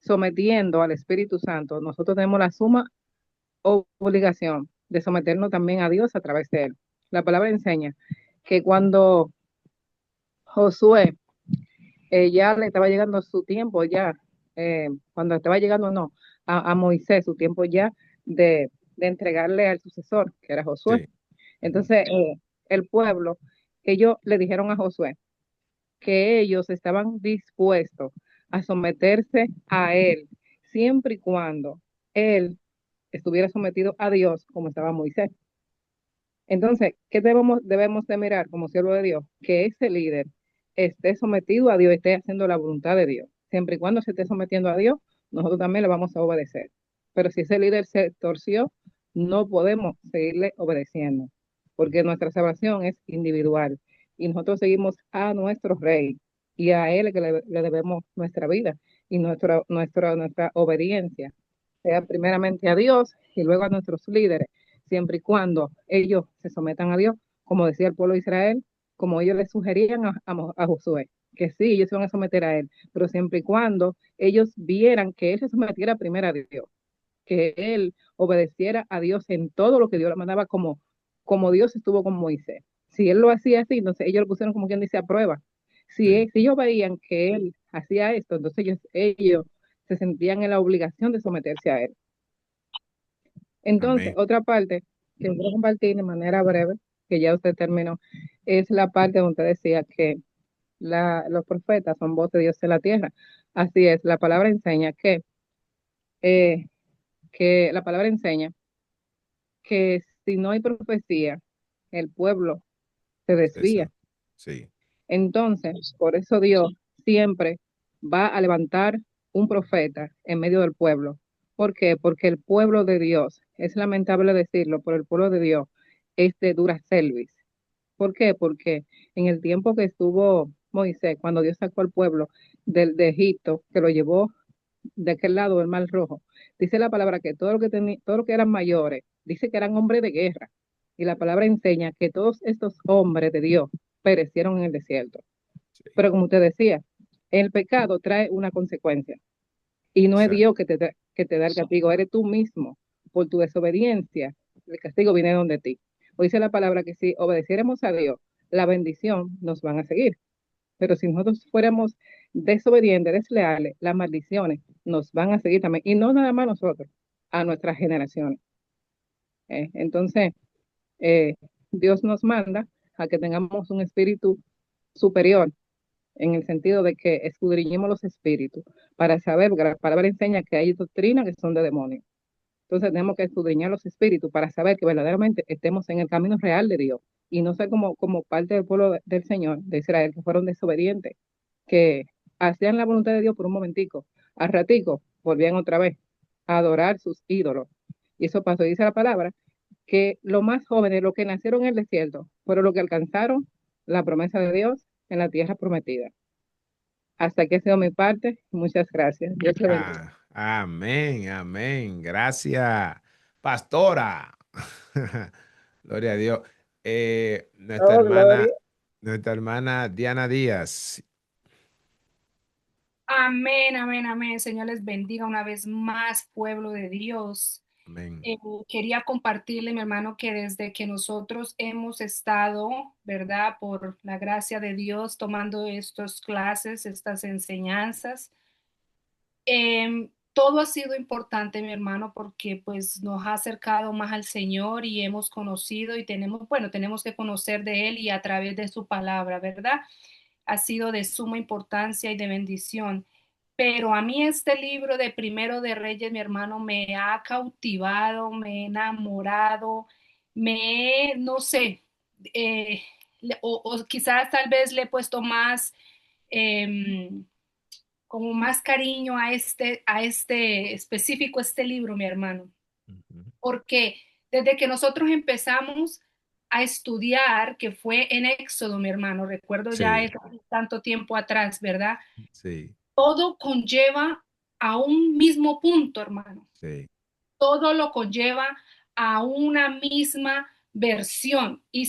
[SPEAKER 11] sometiendo al Espíritu Santo. Nosotros tenemos la suma obligación de someternos también a Dios a través de él. La palabra enseña que cuando Josué ya le estaba llegando su tiempo cuando estaba llegando a Moisés su tiempo ya de entregarle al sucesor, que era Josué.
[SPEAKER 1] Sí.
[SPEAKER 11] Entonces el pueblo, ellos le dijeron a Josué que ellos estaban dispuestos a someterse a él siempre y cuando él estuviera sometido a Dios como estaba Moisés. Entonces, ¿qué debemos de mirar como siervo de Dios? Que ese líder esté sometido a Dios, esté haciendo la voluntad de Dios. Siempre y cuando se esté sometiendo a Dios, nosotros también le vamos a obedecer. Pero si ese líder se torció, no podemos seguirle obedeciendo, porque nuestra salvación es individual y nosotros seguimos a nuestro rey y a él que le debemos nuestra vida y nuestra obediencia, sea primeramente a Dios y luego a nuestros líderes, siempre y cuando ellos se sometan a Dios, como decía el pueblo de Israel, como ellos le sugerían a Josué, que sí, ellos se van a someter a él, pero siempre y cuando ellos vieran que él se sometiera primero a Dios, que él obedeciera a Dios en todo lo que Dios le mandaba, como Dios estuvo con Moisés. Si él lo hacía así, entonces ellos lo pusieron como quien dice a prueba. Si ellos veían que él hacía esto, entonces ellos se sentían en la obligación de someterse a él. Entonces,
[SPEAKER 1] Amén.
[SPEAKER 11] otra parte que quiero compartir de manera breve, que ya usted terminó, es la parte donde usted decía que los profetas son voz de Dios en la tierra. Así es, la palabra enseña que la palabra enseña que si no hay profecía, el pueblo se desvía.
[SPEAKER 1] Sí.
[SPEAKER 11] Entonces, por eso Dios siempre va a levantar un profeta en medio del pueblo. ¿Por qué? Porque el pueblo de Dios, es lamentable decirlo, pero el pueblo de Dios es de dura cerviz. ¿Por qué? Porque en el tiempo que estuvo Moisés, cuando Dios sacó al pueblo de Egipto, que lo llevó de aquel lado del Mar Rojo, dice la palabra que todo lo que eran mayores, dice que eran hombres de guerra. Y la palabra enseña que todos estos hombres de Dios perecieron en el desierto.
[SPEAKER 1] Sí.
[SPEAKER 11] Pero como usted decía, el pecado trae una consecuencia. Y no es Dios que te da el castigo, eres tú mismo. Por tu desobediencia, el castigo viene donde ti. O dice la palabra que si obedeciéramos a Dios, la bendición nos van a seguir. Pero si nosotros fuéramos desobedientes, desleales, las maldiciones nos van a seguir también. Y no nada más nosotros, a nuestras generaciones. Entonces, Dios nos manda a que tengamos un espíritu superior, en el sentido de que escudriñemos los espíritus para saber, porque la palabra enseña que hay doctrinas que son de demonios. Entonces tenemos que escudriñar los espíritus para saber que verdaderamente estemos en el camino real de Dios, y no sé como parte del pueblo del Señor, de Israel, que fueron desobedientes, que hacían la voluntad de Dios por un momentico, al ratico volvían otra vez a adorar sus ídolos. Y eso pasó, dice la palabra, que los más jóvenes, los que nacieron en el desierto, fueron los que alcanzaron la promesa de Dios en la tierra prometida. Hasta aquí ha sido mi parte. Muchas gracias. Dios le bendiga.
[SPEAKER 1] Amén, amén. Gracias, pastora. Gloria a Dios. Nuestra
[SPEAKER 10] Oh, gloria.
[SPEAKER 1] nuestra hermana Diana Díaz.
[SPEAKER 6] Amén, amén, amén. Señor les bendiga una vez más, pueblo de Dios.
[SPEAKER 1] Amén.
[SPEAKER 6] Quería compartirle, mi hermano, que desde que nosotros hemos estado, ¿verdad? Por la gracia de Dios, tomando estas clases, estas enseñanzas, todo ha sido importante, mi hermano, porque pues nos ha acercado más al Señor y hemos conocido y tenemos, bueno, tenemos que conocer de Él y a través de su palabra, ¿verdad? Ha sido de suma importancia y de bendición. Pero a mí este libro de Primero de Reyes, mi hermano, me ha cautivado, me he enamorado, no sé, o quizás tal vez le he puesto más, como más cariño a este específico, este libro, mi hermano, porque desde que nosotros empezamos a estudiar, que fue en Éxodo, mi hermano, recuerdo ya
[SPEAKER 1] Sí,
[SPEAKER 6] es tanto tiempo atrás, ¿verdad?
[SPEAKER 1] sí,
[SPEAKER 6] Todo conlleva a un mismo punto, hermano.
[SPEAKER 1] sí.
[SPEAKER 6] Todo lo conlleva a una misma versión. Si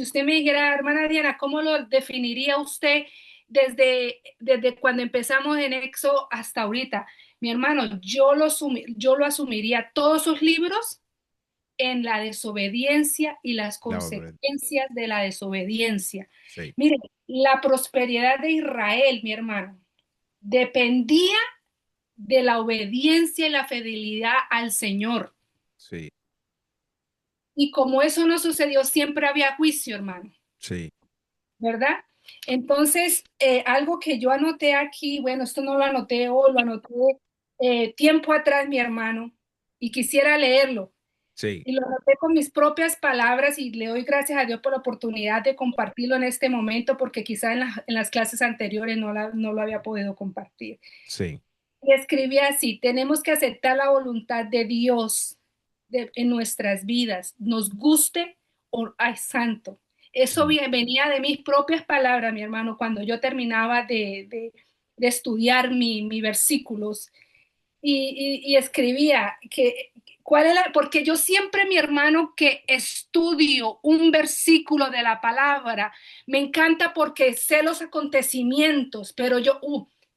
[SPEAKER 6] usted me dijera, hermana Diana, ¿cómo lo definiría usted desde cuando empezamos en Éxodo hasta ahorita? Mi hermano, yo lo asumiría todos sus libros en la desobediencia y las
[SPEAKER 1] La obra.
[SPEAKER 6] consecuencias de la desobediencia.
[SPEAKER 1] Sí,
[SPEAKER 6] Mire, la prosperidad de Israel, mi hermano, dependía de la obediencia y la fidelidad al Señor.
[SPEAKER 1] sí,
[SPEAKER 6] Y como eso no sucedió, siempre había juicio, hermano,
[SPEAKER 1] sí,
[SPEAKER 6] ¿verdad? Entonces, algo que yo anoté aquí, bueno, esto no lo anoté hoy, lo anoté tiempo atrás, mi hermano, y quisiera leerlo.
[SPEAKER 1] sí,
[SPEAKER 6] Y lo anoté con mis propias palabras y le doy gracias a Dios por la oportunidad de compartirlo en este momento, porque quizá en las clases anteriores no lo había podido compartir.
[SPEAKER 1] sí.
[SPEAKER 6] Y escribí así: tenemos que aceptar la voluntad de Dios en nuestras vidas, nos guste o ay, santo. Eso venía de mis propias palabras, mi hermano, cuando yo terminaba de estudiar mis versículos y escribía que porque yo siempre, mi hermano, que estudio un versículo de la palabra, me encanta porque sé los acontecimientos, pero yo,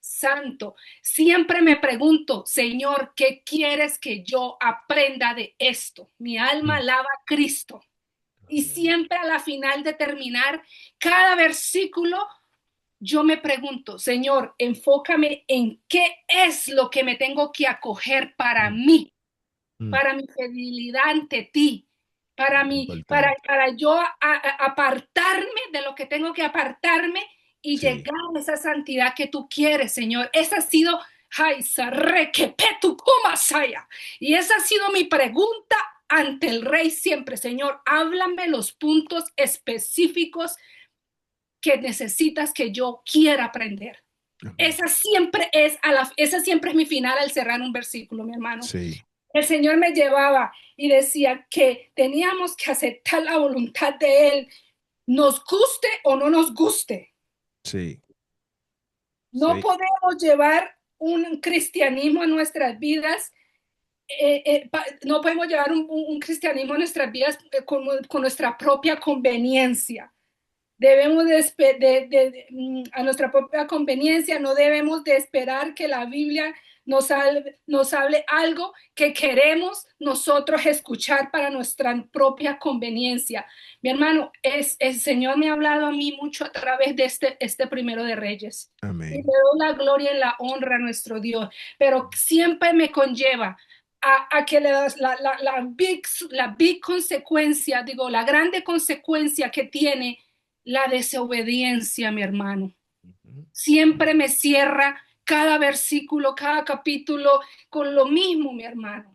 [SPEAKER 6] santo, siempre me pregunto, Señor, ¿qué quieres que yo aprenda de esto? Mi alma alaba a Cristo. Y siempre a la final de terminar cada versículo, yo me pregunto, Señor, enfócame en qué es lo que me tengo que acoger para mí, para mi fidelidad ante ti, para yo apartarme de lo que tengo que apartarme y
[SPEAKER 1] Sí.
[SPEAKER 6] llegar a esa santidad que tú quieres, Señor. Esa ha sido, y esa ha sido mi pregunta ante el Rey siempre, Señor. Háblame los puntos específicos que necesitas que yo quiera aprender. Esa siempre es mi final al cerrar un versículo, mi hermano.
[SPEAKER 1] Sí,
[SPEAKER 6] El Señor me llevaba y decía que teníamos que aceptar la voluntad de Él, nos guste o no nos guste.
[SPEAKER 1] sí,
[SPEAKER 6] No
[SPEAKER 1] sí.
[SPEAKER 6] podemos llevar un cristianismo en nuestras vidas. No podemos llevar un cristianismo en nuestras vidas con nuestra propia conveniencia. Debemos a nuestra propia conveniencia, no debemos de esperar que la Biblia nos hable algo que queremos nosotros escuchar para nuestra propia conveniencia. Mi hermano, el Señor me ha hablado a mí mucho a través de este Primero de Reyes.
[SPEAKER 1] Amén.
[SPEAKER 6] Y le doy la gloria y la honra a nuestro Dios, pero siempre me conlleva a que la big consecuencia, digo, la grande consecuencia que tiene la desobediencia, mi hermano. Siempre me cierra cada versículo, cada capítulo con lo mismo, mi hermano.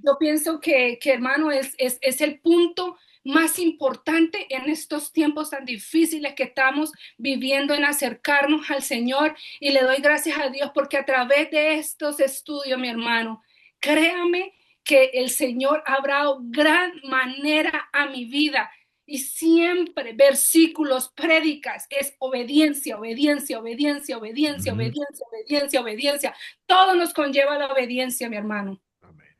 [SPEAKER 6] yo pienso que hermano, es el punto más importante en estos tiempos tan difíciles que estamos viviendo, en acercarnos al Señor. Y le doy gracias a Dios porque a través de estos estudios, mi hermano, créame que el Señor ha dado gran manera a mi vida. Y siempre versículos, prédicas, es obediencia, obediencia, obediencia, obediencia,
[SPEAKER 1] Ujú.
[SPEAKER 6] obediencia, obediencia, obediencia. Todo nos conlleva la obediencia, mi hermano.
[SPEAKER 1] Amén.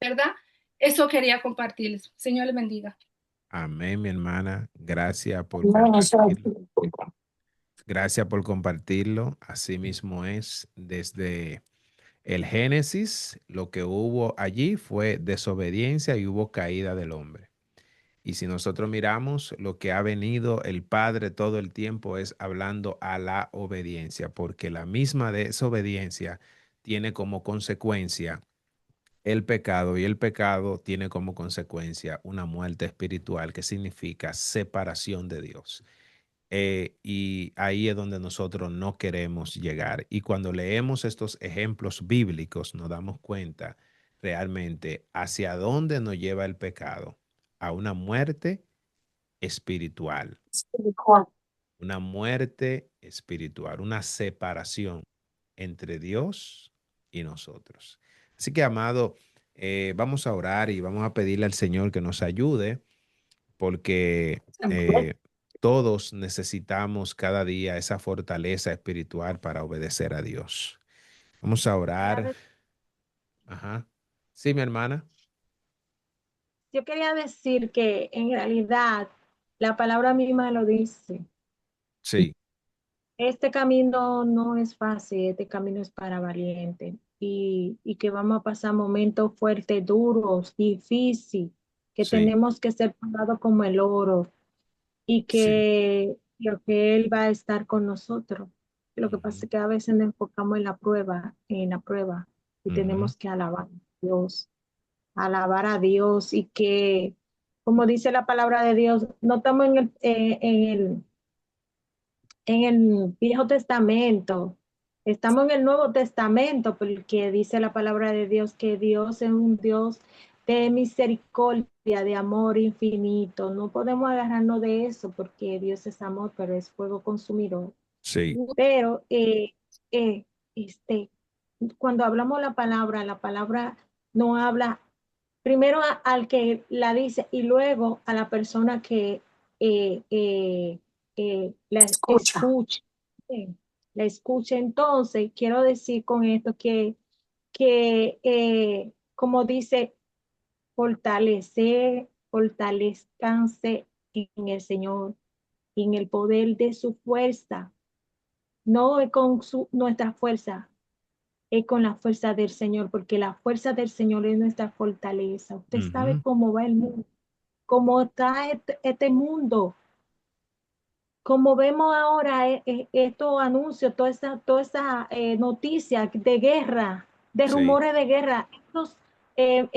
[SPEAKER 6] ¿Verdad? Eso quería compartirles. Señor les bendiga.
[SPEAKER 1] Amén, mi hermana. Gracias por
[SPEAKER 3] No, eso
[SPEAKER 1] compartirlo. Gracias por compartirlo. Así mismo es. Desde el Génesis, lo que hubo allí fue desobediencia y hubo caída del hombre. Y si nosotros miramos lo que ha venido el Padre todo el tiempo es hablando a la obediencia, porque la misma desobediencia tiene como consecuencia el pecado y el pecado tiene como consecuencia una muerte espiritual que significa separación de Dios. Y ahí es donde nosotros no queremos llegar. Y cuando leemos estos ejemplos bíblicos nos damos cuenta realmente hacia dónde nos lleva el pecado, a una muerte espiritual, una muerte espiritual, una separación entre Dios y nosotros. Así que, amado, vamos a orar y vamos a pedirle al Señor que nos ayude porque todos necesitamos cada día esa fortaleza espiritual para obedecer a Dios. Vamos a orar. Ajá. Sí, mi hermana.
[SPEAKER 4] Yo quería decir que en realidad la palabra misma lo dice.
[SPEAKER 1] Sí,
[SPEAKER 4] Este camino no es fácil, este camino es para valientes y que vamos a pasar momentos fuertes, duros, difíciles, que
[SPEAKER 1] sí,
[SPEAKER 4] tenemos que ser pagados como el oro y
[SPEAKER 1] sí.
[SPEAKER 4] que Él va a estar con nosotros. Lo que pasa
[SPEAKER 1] Ujú,
[SPEAKER 4] es que a veces nos enfocamos en la prueba y
[SPEAKER 1] ujú.
[SPEAKER 4] tenemos que alabar a Dios y que, como dice la palabra de Dios, no estamos en el Viejo Testamento, estamos en el Nuevo Testamento, porque dice la palabra de Dios que Dios es un Dios de misericordia, de amor infinito. No podemos agarrarnos de eso porque Dios es amor, pero es fuego consumidor.
[SPEAKER 1] Sí,
[SPEAKER 4] Pero eh, este, cuando hablamos la palabra no habla primero al que la dice y luego a la persona que eh, eh, la
[SPEAKER 3] escucha.
[SPEAKER 4] escucha. La escucha. Entonces, quiero decir con esto que como dice, fortalezcanse en el Señor, en el poder de su fuerza. No es con nuestra fuerza, es con la fuerza del Señor, porque la fuerza del Señor es nuestra fortaleza. Usted sabe
[SPEAKER 1] ujú,
[SPEAKER 4] cómo va el mundo, cómo está este mundo, como vemos ahora estos anuncios, toda esa noticia de guerra, de
[SPEAKER 1] sí,
[SPEAKER 4] rumores de guerra, estos,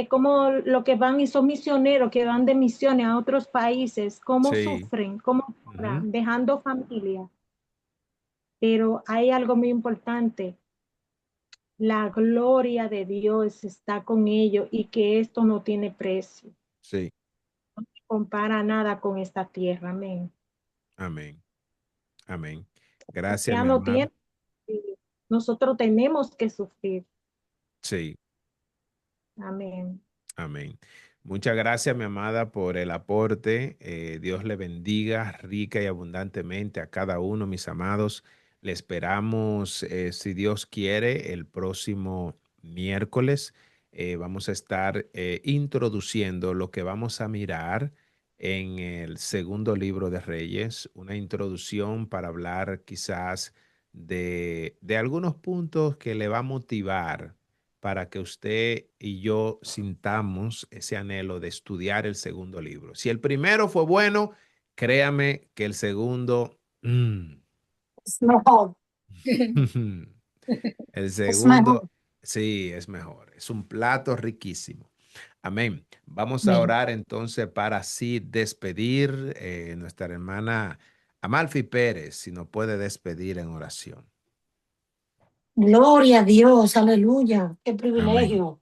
[SPEAKER 4] como lo que van y son misioneros que van de misiones a otros países, cómo
[SPEAKER 1] sí.
[SPEAKER 4] sufren, cómo
[SPEAKER 1] Ujú.
[SPEAKER 4] sufren, dejando familia. Pero hay algo muy importante, la gloria de Dios está con ellos y que esto no tiene precio,
[SPEAKER 1] Sí,
[SPEAKER 4] no se compara nada con esta tierra, amén.
[SPEAKER 1] amén, amén. Gracias,
[SPEAKER 4] Ya
[SPEAKER 1] mi
[SPEAKER 4] no
[SPEAKER 1] amada.
[SPEAKER 4] tiene, nosotros tenemos que sufrir,
[SPEAKER 1] Sí.
[SPEAKER 4] amén.
[SPEAKER 1] Amén. Muchas gracias, mi amada, por el aporte. Dios le bendiga rica y abundantemente a cada uno, mis amados. Le esperamos, si Dios quiere, el próximo miércoles. Vamos a estar introduciendo lo que vamos a mirar en el segundo libro de Reyes, una introducción para hablar quizás de algunos puntos que le va a motivar para que usted y yo sintamos ese anhelo de estudiar el segundo libro. Si el primero fue bueno, créame que el segundo,
[SPEAKER 3] Es mejor.
[SPEAKER 1] el
[SPEAKER 3] Es mejor.
[SPEAKER 1] segundo, sí, es mejor. Es un plato riquísimo. Amén. Vamos a
[SPEAKER 3] Amén.
[SPEAKER 1] orar entonces para así despedir nuestra hermana Amalfi Pérez, si nos puede despedir en oración.
[SPEAKER 3] Gloria a Dios, aleluya. Qué
[SPEAKER 1] Amén.
[SPEAKER 3] privilegio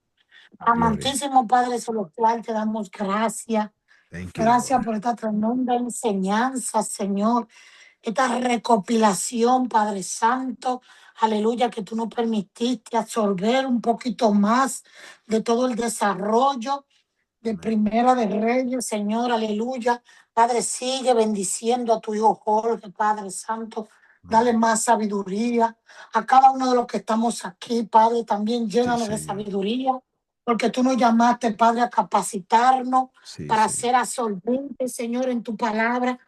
[SPEAKER 3] Amantísimo Padre Celestial, te damos gracias.
[SPEAKER 1] Thank you,
[SPEAKER 3] Gracias
[SPEAKER 1] Lord.
[SPEAKER 3] por esta tremenda enseñanza, Señor. Esta recopilación, Padre Santo, aleluya, que tú nos permitiste absorber un poquito más de todo el desarrollo de Primera de Reyes, Señor, aleluya. Padre, sigue bendiciendo a tu hijo Jorge, Padre Santo. Dale más sabiduría a cada uno de los que estamos aquí, Padre. También llénanos de
[SPEAKER 1] Señor.
[SPEAKER 3] sabiduría, porque tú nos llamaste, Padre, a capacitarnos
[SPEAKER 1] Sí,
[SPEAKER 3] para
[SPEAKER 1] sí.
[SPEAKER 3] ser absorbentes, Señor, en tu palabra.